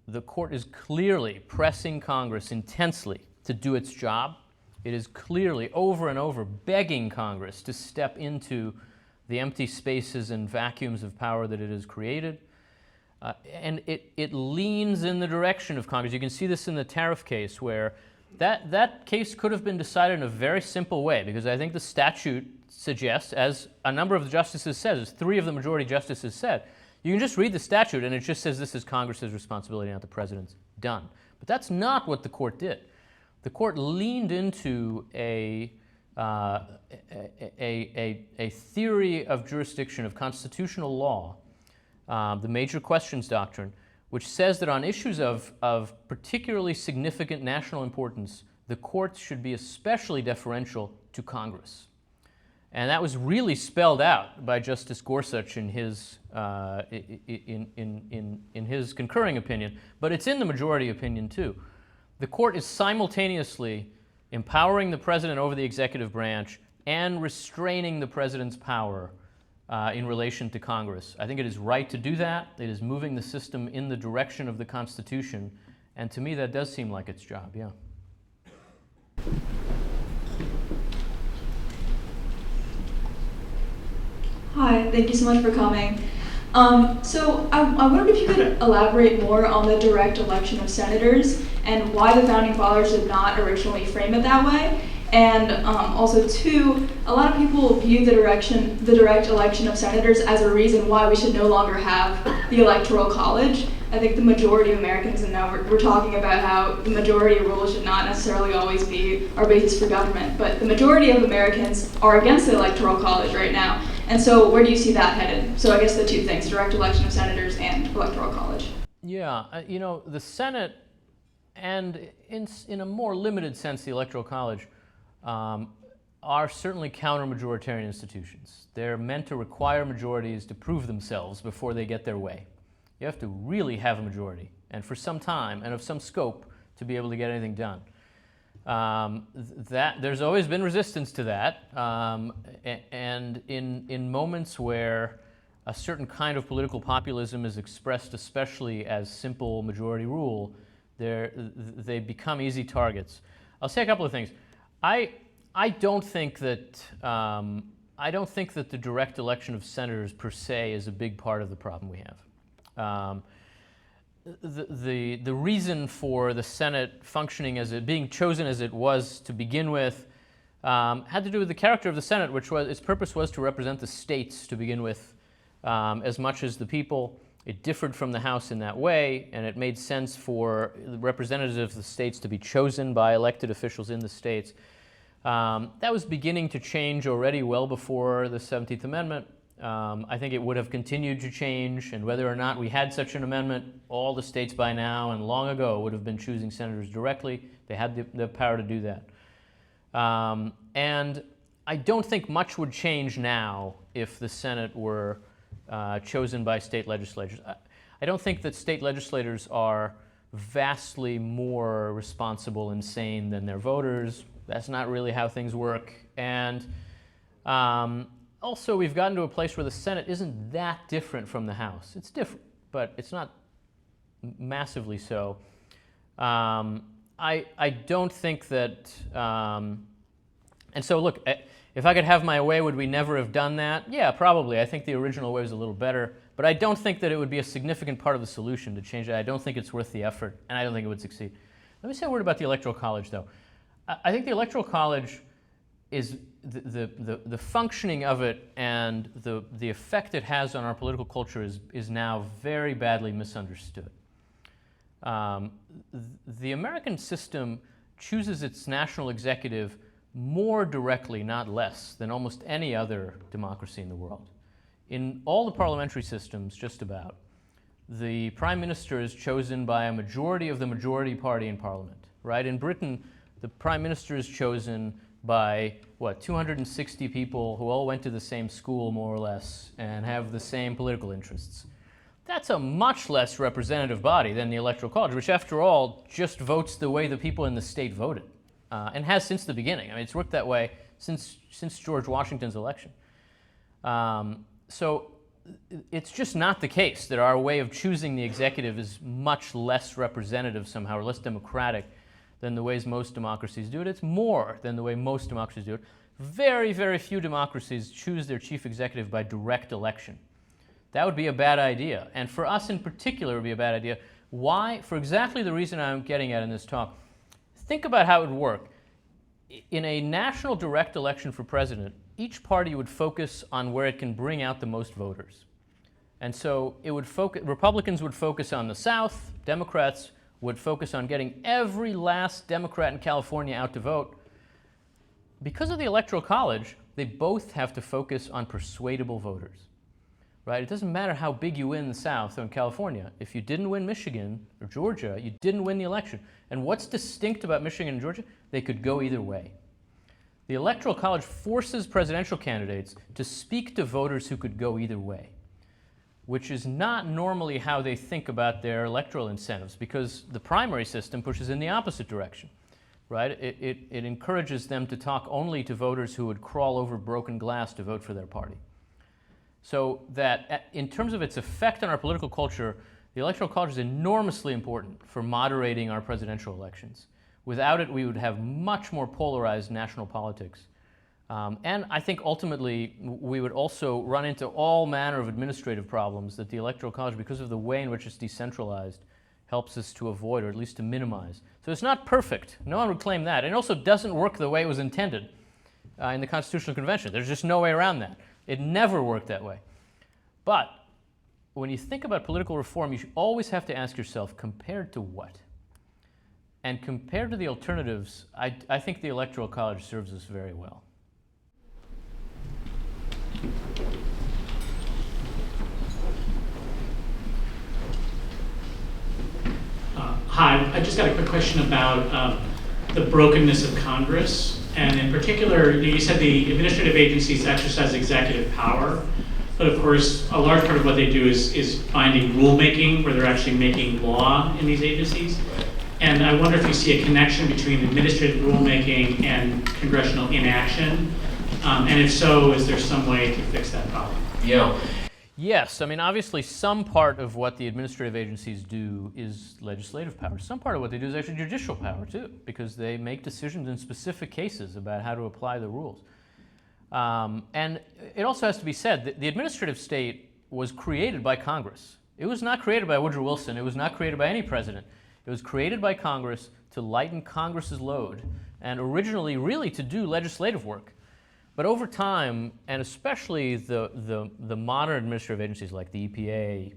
The court is clearly pressing Congress intensely to do its job. It is clearly over and over begging Congress to step into the empty spaces and vacuums of power that it has created. And it leans in the direction of Congress. You can see this in the tariff case, where that case could have been decided in a very simple way, because I think the statute suggests, as a number of the justices said, as 3 of the majority justices said, you can just read the statute and it just says this is Congress's responsibility, not the president's. Done. But that's not what the court did. The court leaned into a theory of jurisdiction, of constitutional law, the major questions doctrine, which says that on issues of particularly significant national importance, the courts should be especially deferential to Congress. And that was really spelled out by Justice Gorsuch in his concurring opinion, but it's in the majority opinion too. The court is simultaneously empowering the president over the executive branch and restraining the president's power in relation to Congress. I think it is right to do that. It is moving the system in the direction of the Constitution, and to me that does seem like its job, yeah. Hi, thank you so much for coming. So I wondered if you could elaborate more on the direct election of senators and why the Founding Fathers did not originally frame it that way. And also, 2, a lot of people view the direct election of senators as a reason why we should no longer have the Electoral College. I think the majority of Americans, and now we're talking about how the majority rule should not necessarily always be our basis for government, but the majority of Americans are against the Electoral College right now. And so where do you see that headed? So I guess the 2 things, direct election of senators and Electoral College. Yeah, the Senate and in a more limited sense, the Electoral College are certainly counter-majoritarian institutions. They're meant to require majorities to prove themselves before they get their way. You have to really have a majority, and for some time, and of some scope, to be able to get anything done. There's always been resistance to that, and in moments where a certain kind of political populism is expressed, especially as simple majority rule, they become easy targets. I'll say a couple of things. I don't think that the direct election of senators per se is a big part of the problem we have. The reason for the Senate functioning as it being chosen as it was to begin with had to do with the character of the Senate, which was its purpose was to represent the states to begin with as much as the people. It differed from the House in that way, and it made sense for the representatives of the states to be chosen by elected officials in the states. That was beginning to change already well before the 17th Amendment. I think it would have continued to change, and whether or not we had such an amendment, all the states by now and long ago would have been choosing senators directly. They had the power to do that. And I don't think much would change now if the Senate were chosen by state legislatures. I don't think that state legislators are vastly more responsible and sane than their voters. That's not really how things work. And also, we've gotten to a place where the Senate isn't that different from the House. It's different, but it's not massively so. I don't think that, and so look, if I could have my way, would we never have done that? Yeah, probably. I think the original way was a little better, but I don't think that it would be a significant part of the solution to change it. I don't think it's worth the effort, and I don't think it would succeed. Let me say a word about the Electoral College, though. I think the Electoral College is the functioning of it and the effect it has on our political culture is now very badly misunderstood. The American system chooses its national executive more directly, not less, than almost any other democracy in the world. In all the parliamentary systems, just about, the prime minister is chosen by a majority of the majority party in parliament, right? In Britain, the prime minister is chosen by, 260 people who all went to the same school, more or less, and have the same political interests. That's a much less representative body than the Electoral College, which, after all, just votes the way the people in the state voted, and has since the beginning. I mean, it's worked that way since George Washington's election. So it's just not the case that our way of choosing the executive is much less representative somehow, or less democratic than the ways most democracies do it. It's more than the way most democracies do it. Very, very few democracies choose their chief executive by direct election. That would be a bad idea. And for us in particular, it would be a bad idea. Why? For exactly the reason I'm getting at in this talk. Think about how it would work. In a national direct election for president, each party would focus on where it can bring out the most voters. And so it would Republicans would focus on the South, Democrats would focus on getting every last Democrat in California out to vote. Because of the Electoral College, they both have to focus on persuadable voters. Right? It doesn't matter how big you win in the South or in California. If you didn't win Michigan or Georgia, you didn't win the election. And what's distinct about Michigan and Georgia? They could go either way. The Electoral College forces presidential candidates to speak to voters who could go either way, which is not normally how they think about their electoral incentives, because the primary system pushes in the opposite direction. Right? It encourages them to talk only to voters who would crawl over broken glass to vote for their party. So that in terms of its effect on our political culture, the Electoral College is enormously important for moderating our presidential elections. Without it, we would have much more polarized national politics. And I think ultimately we would also run into all manner of administrative problems that the Electoral College, because of the way in which it's decentralized, helps us to avoid, or at least to minimize. So it's not perfect. No one would claim that. It also doesn't work the way it was intended in the Constitutional Convention. There's just no way around that. It never worked that way. But when you think about political reform, you should always have to ask yourself, compared to what? And compared to the alternatives, I think the Electoral College serves us very well. Hi, I just got a quick question about the brokenness of Congress. And in particular, you said the administrative agencies exercise executive power, but of course, a large part of what they do is finding rulemaking, where they're actually making law in these agencies. And I wonder if you see a connection between administrative rulemaking and congressional inaction. And if so, is there some way to fix that problem? Yeah. Yes, I mean, obviously some part of what the administrative agencies do is legislative power. Some part of what they do is actually judicial power too, because they make decisions in specific cases about how to apply the rules. And it also has to be said that the administrative state was created by Congress. It was not created by Woodrow Wilson. It was not created by any president. It was created by Congress to lighten Congress's load, and originally really to do legislative work. But over time, and especially the modern administrative agencies like the EPA,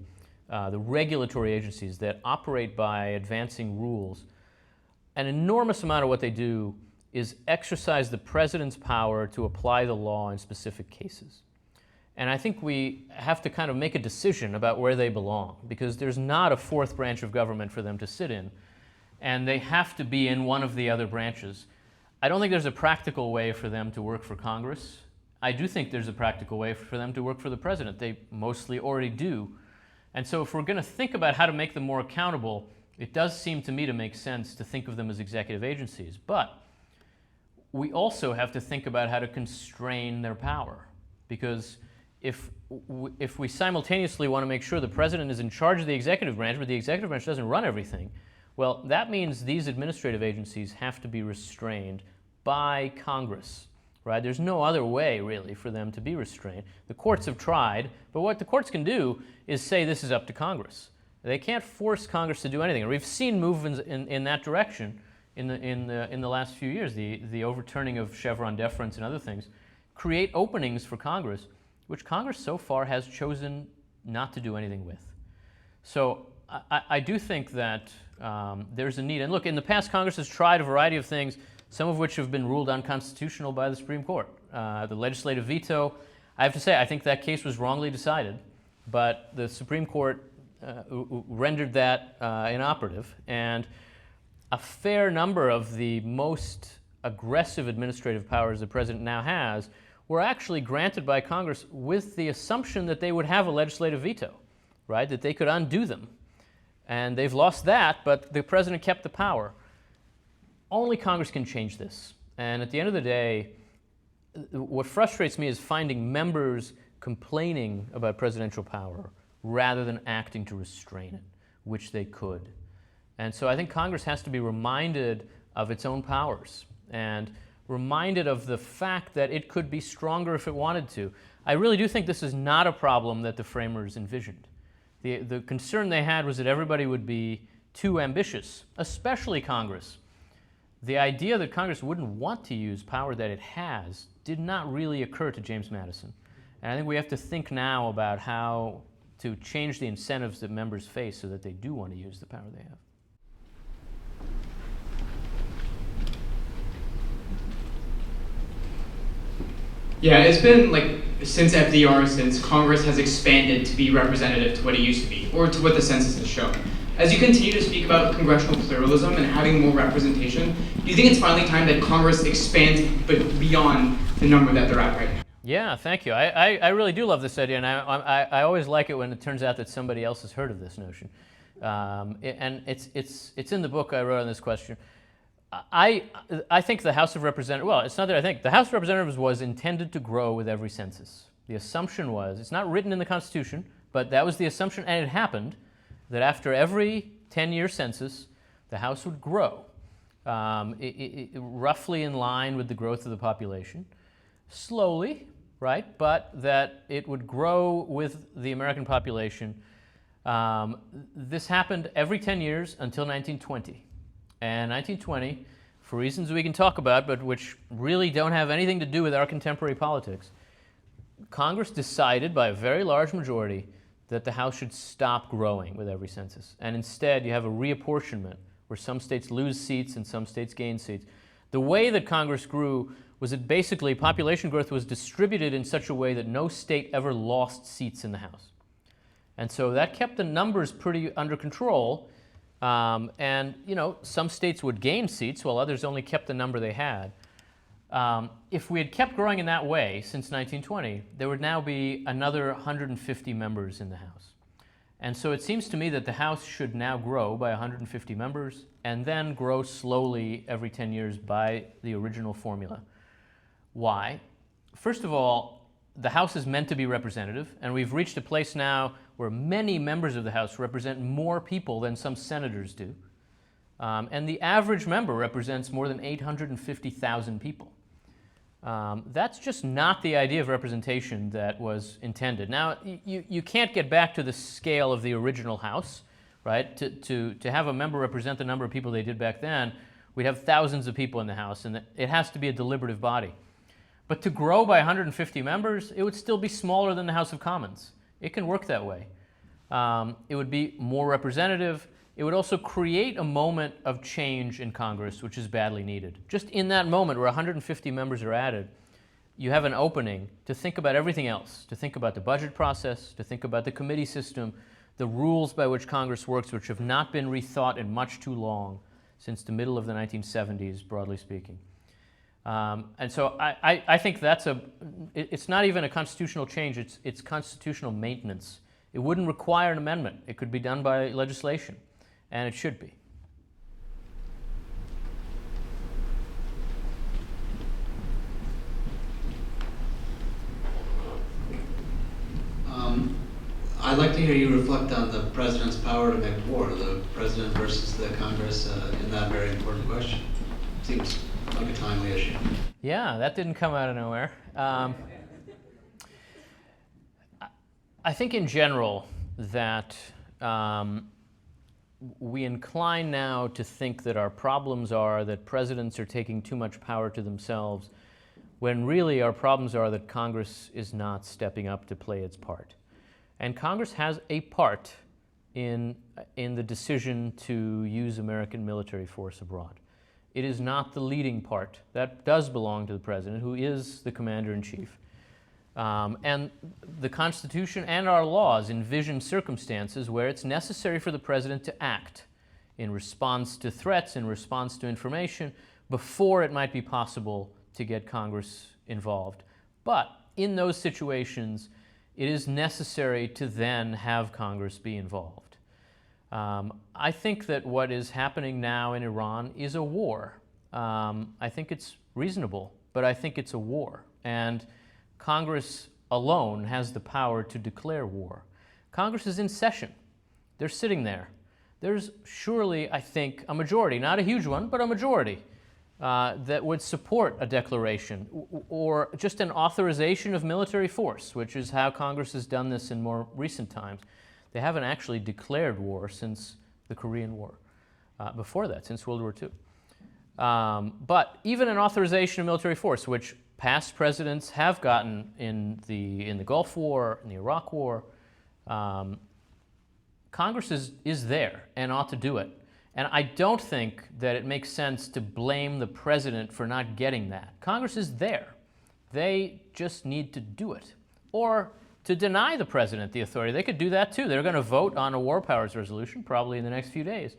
the regulatory agencies that operate by advancing rules, an enormous amount of what they do is exercise the president's power to apply the law in specific cases. And I think we have to kind of make a decision about where they belong, because there's not a fourth branch of government for them to sit in, and they have to be in one of the other branches. I don't think there's a practical way for them to work for Congress. I do think there's a practical way for them to work for the president. They mostly already do. And so if we're going to think about how to make them more accountable, it does seem to me to make sense to think of them as executive agencies. But we also have to think about how to constrain their power. Because if we simultaneously want to make sure the president is in charge of the executive branch, but the executive branch doesn't run everything, well, that means these administrative agencies have to be restrained by Congress, right? There's no other way, really, for them to be restrained. The courts have tried, but what the courts can do is say this is up to Congress. They can't force Congress to do anything. And we've seen movements in that direction in the last few years. The overturning of Chevron deference and other things create openings for Congress, which Congress so far has chosen not to do anything with. So I do think that there's a need. And look, in the past, Congress has tried a variety of things, some of which have been ruled unconstitutional by the Supreme Court. The legislative veto, I have to say, I think that case was wrongly decided, but the Supreme Court rendered that inoperative. And a fair number of the most aggressive administrative powers the president now has were actually granted by Congress with the assumption that they would have a legislative veto, right? That they could undo them. And they've lost that, but the president kept the power. Only Congress can change this. And at the end of the day, what frustrates me is finding members complaining about presidential power rather than acting to restrain it, which they could. And so I think Congress has to be reminded of its own powers and reminded of the fact that it could be stronger if it wanted to. I really do think this is not a problem that the framers envisioned. The concern they had was that everybody would be too ambitious, especially Congress. The idea that Congress wouldn't want to use power that it has did not really occur to James Madison. And I think we have to think now about how to change the incentives that members face so that they do want to use the power they have. Yeah, it's been like since FDR, since Congress has expanded to be representative to what it used to be, or to what the census has shown. As you continue to speak about congressional pluralism and having more representation, do you think it's finally time that Congress expands but beyond the number that they're at right now? Yeah, thank you. I really do love this idea, and I always like it when it turns out that somebody else has heard of this notion. And it's in the book I wrote on this question. I think the House of Representatives, well, it's not that I think, the House of Representatives was intended to grow with every census. The assumption was, it's not written in the Constitution, but that was the assumption, and it happened, that after every 10-year census, the House would grow, roughly in line with the growth of the population, slowly, right, but that it would grow with the American population. This happened every 10 years until 1920. And 1920, for reasons we can talk about, but which really don't have anything to do with our contemporary politics, Congress decided by a very large majority that the House should stop growing with every census. And instead, you have a reapportionment where some states lose seats and some states gain seats. The way that Congress grew was that basically population growth was distributed in such a way that no state ever lost seats in the House. And so that kept the numbers pretty under control. And, you know, some states would gain seats while others only kept the number they had. If we had kept growing in that way since 1920, there would now be another 150 members in the House. And so it seems to me that the House should now grow by 150 members and then grow slowly every 10 years by the original formula. Why? First of all, the House is meant to be representative, and we've reached a place now where many members of the House represent more people than some senators do. And the average member represents more than 850,000 people. That's just not the idea of representation that was intended. Now, you can't get back to the scale of the original House, right? To have a member represent the number of people they did back then, we'd have thousands of people in the House, and it has to be a deliberative body. But to grow by 150 members, it would still be smaller than the House of Commons. It can work that way. It would be more representative. It would also create a moment of change in Congress, which is badly needed. Just in that moment where 150 members are added, you have an opening to think about everything else, to think about the budget process, to think about the committee system, the rules by which Congress works, which have not been rethought in much too long, since the middle of the 1970s, broadly speaking. And so I think it's not even a constitutional change, it's constitutional maintenance. It wouldn't require an amendment. It could be done by legislation, and it should be. I'd like to hear you reflect on the president's power to make war, the president versus the Congress in that very important question. Seems like a timely issue. Yeah, that didn't come out of nowhere. I think in general that we incline now to think that our problems are that presidents are taking too much power to themselves, when really our problems are that Congress is not stepping up to play its part. And Congress has a part in the decision to use American military force abroad. It is not the leading part. That does belong to the president, who is the commander-in-chief. And the Constitution and our laws envision circumstances where it's necessary for the president to act in response to threats, in response to information, before it might be possible to get Congress involved. But in those situations, it is necessary to then have Congress be involved. I think that what is happening now in Iran is a war. I think it's reasonable, but I think it's a war. And Congress alone has the power to declare war. Congress is in session. They're sitting there. There's surely, I think, a majority, not a huge one, but a majority, that would support a declaration or just an authorization of military force, which is how Congress has done this in more recent times. They haven't actually declared war since the Korean War. Before that, since World War II. But even an authorization of military force, which past presidents have gotten in the Gulf War, in the Iraq War, Congress is there and ought to do it. And I don't think that it makes sense to blame the president for not getting that. Congress is there. They just need to do it. Or to deny the president the authority. They could do that too. They're going to vote on a war powers resolution probably in the next few days.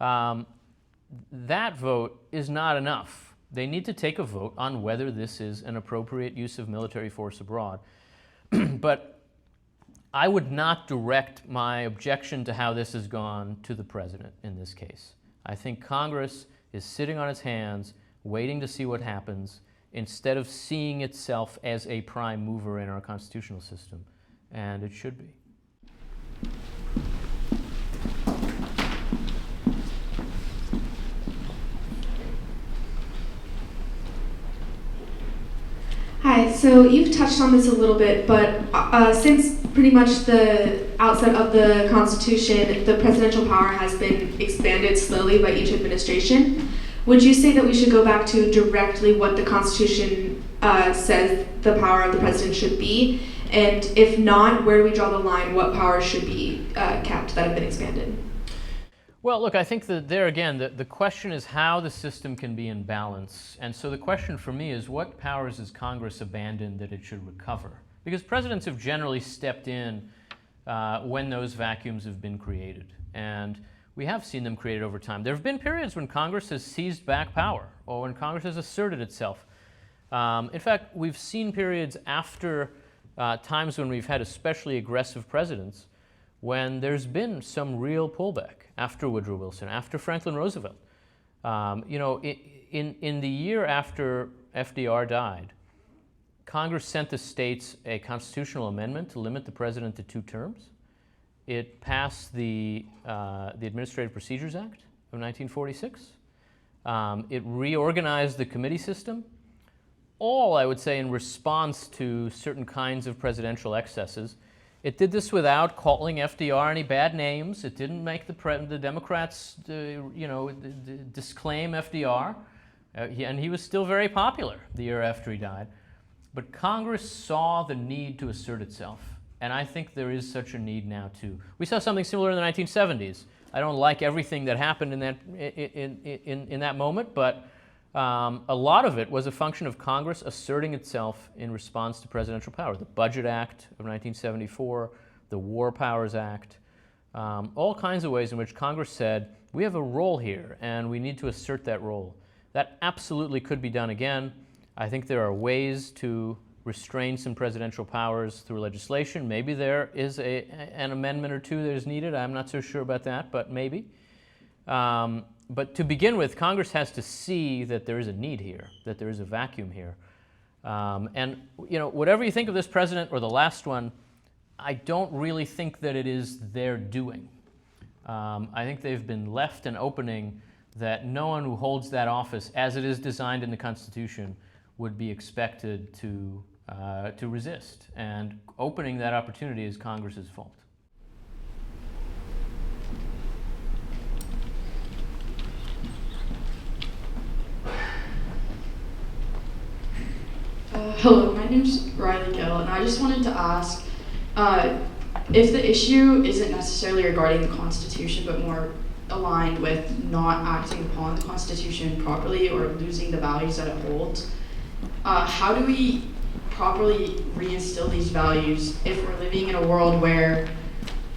That vote is not enough. They need to take a vote on whether this is an appropriate use of military force abroad. But I would not direct my objection to how this has gone to the president in this case. I think Congress is sitting on its hands, waiting to see what happens, instead of seeing itself as a prime mover in our constitutional system, and it should be. Hi, so you've touched on this a little bit, but since pretty much the outset of the Constitution, the presidential power has been expanded slowly by each administration. Would you say that we should go back to directly what the Constitution says the power of the president should be? And if not, where do we draw the line? What powers should be kept that have been expanded? Well, look, I think that there again, the question is how the system can be in balance. And so the question for me is, what powers has Congress abandoned that it should recover? Because presidents have generally stepped in when those vacuums have been created. And we have seen them created over time. There have been periods when Congress has seized back power or when Congress has asserted itself. In fact, we've seen periods after times when we've had especially aggressive presidents when there's been some real pullback, after Woodrow Wilson, after Franklin Roosevelt. In the year after FDR died, Congress sent the states a constitutional amendment to limit the president to 2 terms. It passed the Administrative Procedures Act of 1946. It reorganized the committee system, all, I would say, in response to certain kinds of presidential excesses. It did this without calling FDR any bad names. It didn't make the Democrats, disclaim FDR, and he was still very popular the year after he died. But Congress saw the need to assert itself, and I think there is such a need now too. We saw something similar in the 1970s. I don't like everything that happened in that moment, but a lot of it was a function of Congress asserting itself in response to presidential power. The Budget Act of 1974, the War Powers Act, all kinds of ways in which Congress said, we have a role here and we need to assert that role. That absolutely could be done again. I think there are ways to restrain some presidential powers through legislation. Maybe there is an amendment or two that is needed. I'm not so sure about that, but maybe. But to begin with, Congress has to see that there is a need here, that there is a vacuum here. And whatever you think of this president or the last one, I don't really think that it is their doing. I think they've been left an opening that no one who holds that office, as it is designed in the Constitution, would be expected to resist. And opening that opportunity is Congress's fault. Hello, my name's Riley Gill, and I just wanted to ask if the issue isn't necessarily regarding the Constitution, but more aligned with not acting upon the Constitution properly or losing the values that it holds, how do we properly reinstill these values if we're living in a world where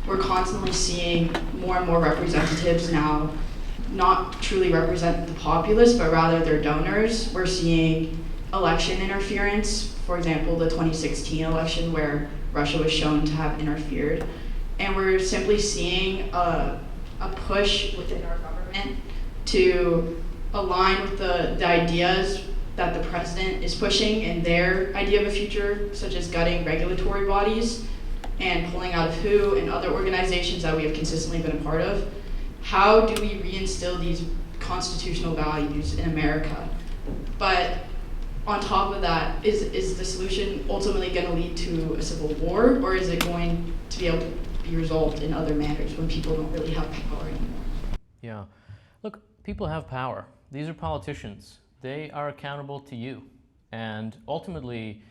we're constantly seeing more and more representatives now not truly represent the populace, but rather their donors? We're seeing election interference, for example, the 2016 election where Russia was shown to have interfered. And we're simply seeing a push within our government to align with the ideas that the president is pushing in their idea of a future, such as gutting regulatory bodies and pulling out of WHO and other organizations that we have consistently been a part of, how do we reinstill these constitutional values in America? But on top of that, is the solution ultimately going to lead to a civil war, or is it going to be able to be resolved in other manners when people don't really have power anymore? Yeah. Look, people have power. These are politicians. They are accountable to you. And ultimately,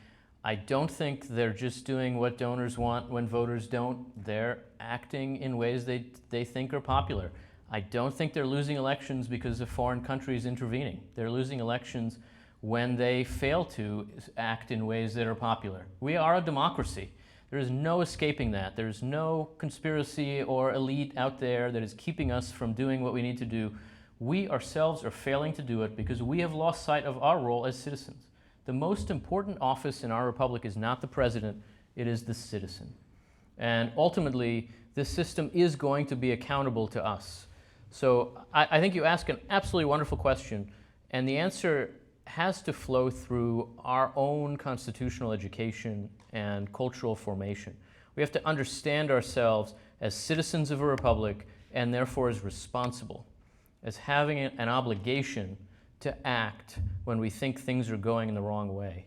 I don't think they're just doing what donors want when voters don't. They're acting in ways they think are popular. I don't think they're losing elections because of foreign countries intervening. They're losing elections when they fail to act in ways that are popular. We are a democracy. There is no escaping that. There's no conspiracy or elite out there that is keeping us from doing what we need to do. We ourselves are failing to do it because we have lost sight of our role as citizens. The most important office in our republic is not the president, it is the citizen. And ultimately, this system is going to be accountable to us. So I think you ask an absolutely wonderful question, and the answer has to flow through our own constitutional education and cultural formation. We have to understand ourselves as citizens of a republic and therefore as responsible, as having an obligation to act when we think things are going in the wrong way.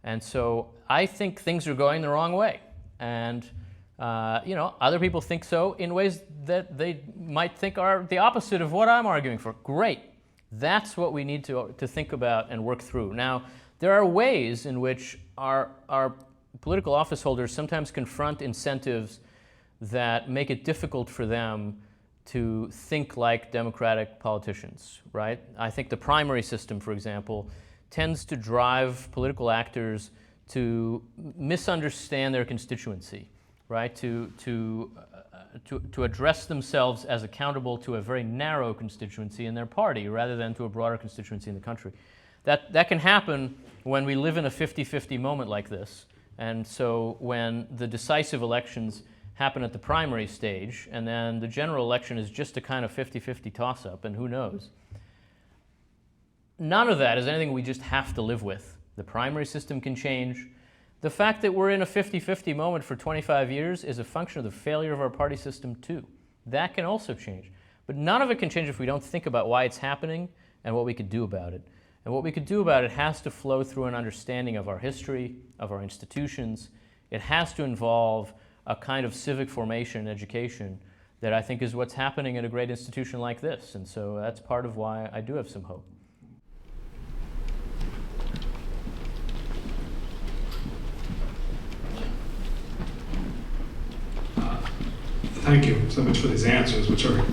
And so I think things are going the wrong way. And other people think so in ways that they might think are the opposite of what I'm arguing for. Great. That's what we need to think about and work through. Now, there are ways in which our political office holders sometimes confront incentives that make it difficult for them to think like democratic politicians, right? I think the primary system, for example, tends to drive political actors to misunderstand their constituency, right? To address themselves as accountable to a very narrow constituency in their party rather than to a broader constituency in the country. That can happen when we live in a 50-50 moment like this. And so when the decisive elections happen at the primary stage and then the general election is just a kind of 50-50 toss-up, and who knows. None of that is anything we just have to live with. The primary system can change. The fact that we're in a 50-50 moment for 25 years is a function of the failure of our party system too. That can also change. But none of it can change if we don't think about why it's happening and what we could do about it. And what we could do about it has to flow through an understanding of our history, of our institutions. It has to involve a kind of civic formation and education that I think is what's happening at a great institution like this. And so that's part of why I do have some hope. Thank you so much for these answers, which are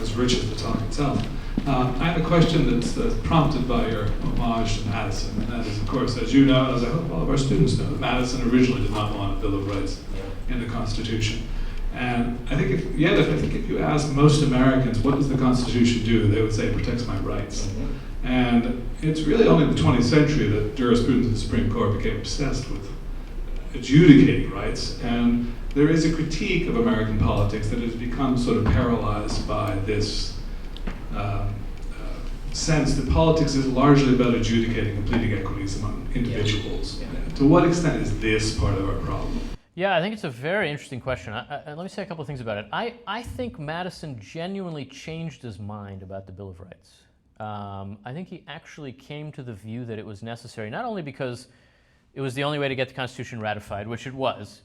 as rich as the talk itself. I have a question that's prompted by your homage to Madison, and that is, of course, as you know, and as I hope all of our students know, that Madison originally did not want a Bill of Rights in the Constitution. And I think if you ask most Americans, what does the Constitution do, they would say it protects my rights. And it's really only in the 20th century that jurisprudence of the Supreme Court became obsessed with adjudicating rights. And there is a critique of American politics that has become sort of paralyzed by this sense that politics is largely about adjudicating and pleading equities among individuals. Yeah. To what extent is this part of our problem? Yeah, I think it's a very interesting question. Let me say a couple of things about it. I think Madison genuinely changed his mind about the Bill of Rights. I think he actually came to the view that it was necessary, not only because it was the only way to get the Constitution ratified, which it was.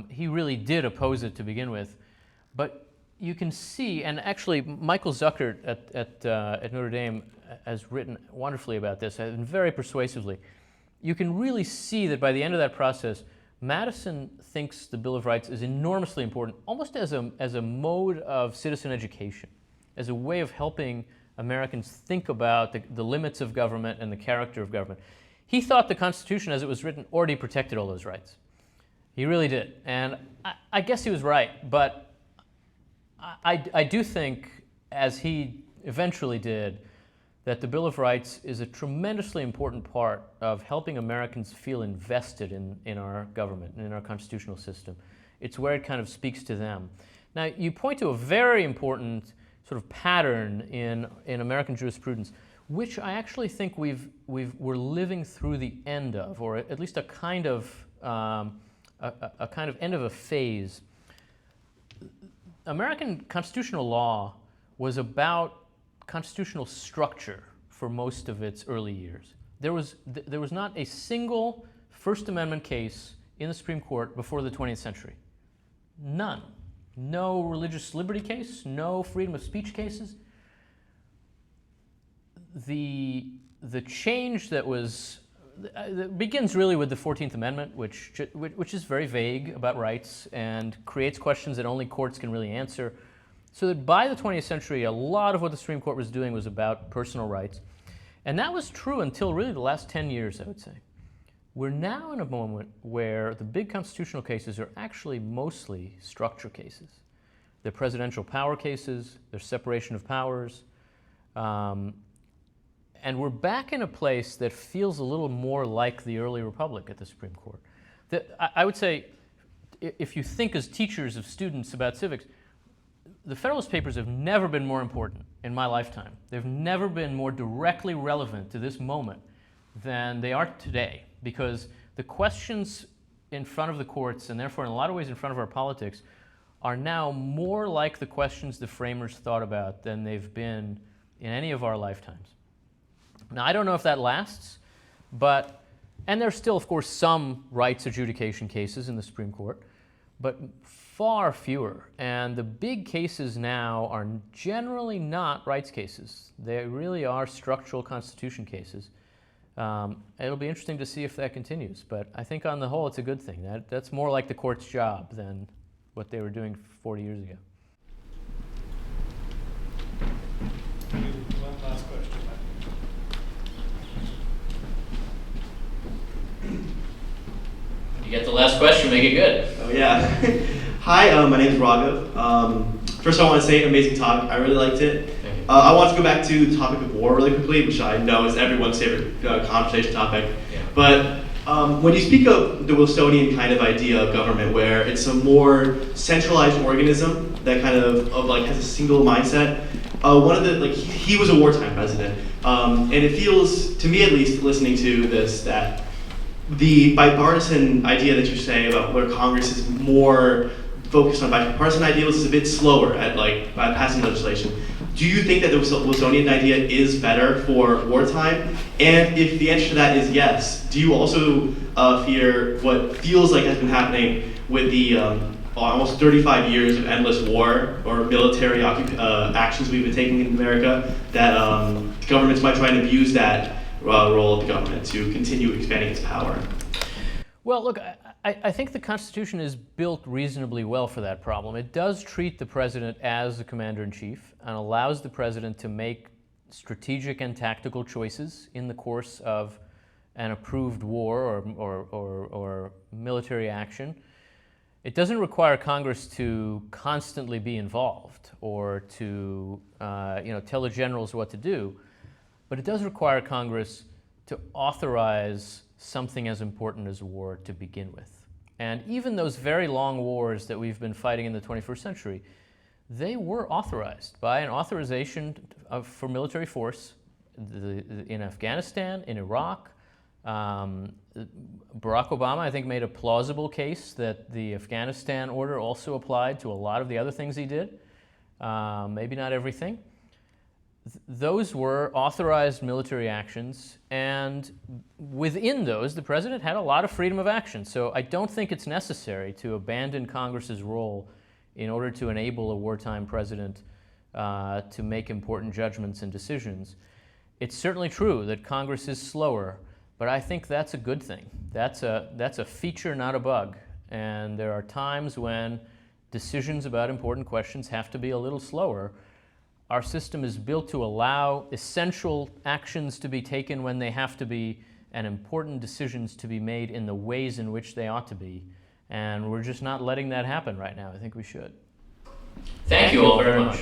He really did oppose it to begin with. But you can see, and actually Michael Zuckert at Notre Dame has written wonderfully about this, and very persuasively. You can really see that by the end of that process, Madison thinks the Bill of Rights is enormously important, almost as a mode of citizen education, as a way of helping Americans think about the limits of government and the character of government. He thought the Constitution, as it was written, already protected all those rights. He really did. And I guess he was right, but I do think, as he eventually did, that the Bill of Rights is a tremendously important part of helping Americans feel invested in our government and in our constitutional system. It's where it kind of speaks to them. Now, you point to a very important sort of pattern in American jurisprudence. which I actually think we're living through the end of, or at least a kind of end of a phase. American constitutional law was about constitutional structure for most of its early years. There was not a single First Amendment case in the Supreme Court before the 20th century. None. No religious liberty case, no freedom of speech cases. The change that begins really with the 14th Amendment, which is very vague about rights and creates questions that only courts can really answer. So that by the 20th century, a lot of what the Supreme Court was doing was about personal rights. And that was true until really the last 10 years, I would say. We're now in a moment where the big constitutional cases are actually mostly structure cases. They're presidential power cases, they're separation of powers, and we're back in a place that feels a little more like the early republic at the Supreme Court. I would say, if you think as teachers of students about civics, the Federalist Papers have never been more important in my lifetime. They've never been more directly relevant to this moment than they are today, because the questions in front of the courts, and therefore in a lot of ways in front of our politics, are now more like the questions the framers thought about than they've been in any of our lifetimes. Now, I don't know if that lasts, and there's still, of course, some rights adjudication cases in the Supreme Court, but far fewer. And the big cases now are generally not rights cases. They really are structural constitution cases. It'll be interesting to see if that continues, but I think on the whole it's a good thing. That's more like the court's job than what they were doing 40 years ago. One last question. You get the last question, make it good. Oh yeah. Hi, my name is Raghav. First I want to say amazing talk. I really liked it. I want to go back to the topic of war really quickly, which I know is everyone's favorite conversation topic. Yeah. But when you speak of the Wilsonian kind of idea of government, where it's a more centralized organism that kind of like has a single mindset, one of the he was a wartime president, and it feels to me, at least, listening to this, that the bipartisan idea that you say about where Congress is more focused on bipartisan ideals is a bit slower at passing legislation. Do you think that the Wilsonian idea is better for wartime? And if the answer to that is yes, do you also fear what feels like has been happening with the almost 35 years of endless war or military actions we've been taking in America, that governments might try and abuse that role of the government to continue expanding its power? Well, look, I think the Constitution is built reasonably well for that problem. It does treat the president as the commander-in-chief and allows the president to make strategic and tactical choices in the course of an approved war or military action. It doesn't require Congress to constantly be involved or to tell the generals what to do, but it does require Congress to authorize something as important as war to begin with. And even those very long wars that we've been fighting in the 21st century, they were authorized by an authorization for military force in Afghanistan, in Iraq. Barack Obama, I think, made a plausible case that the Afghanistan order also applied to a lot of the other things he did, maybe not everything. Those were authorized military actions, and within those, the president had a lot of freedom of action. So I don't think it's necessary to abandon Congress's role in order to enable a wartime president to make important judgments and decisions. It's certainly true that Congress is slower, but I think that's a good thing. That's a feature, not a bug. And there are times when decisions about important questions have to be a little slower. Our system is built to allow essential actions to be taken when they have to be, and important decisions to be made in the ways in which they ought to be. And we're just not letting that happen right now. I think we should. Thank you all very much.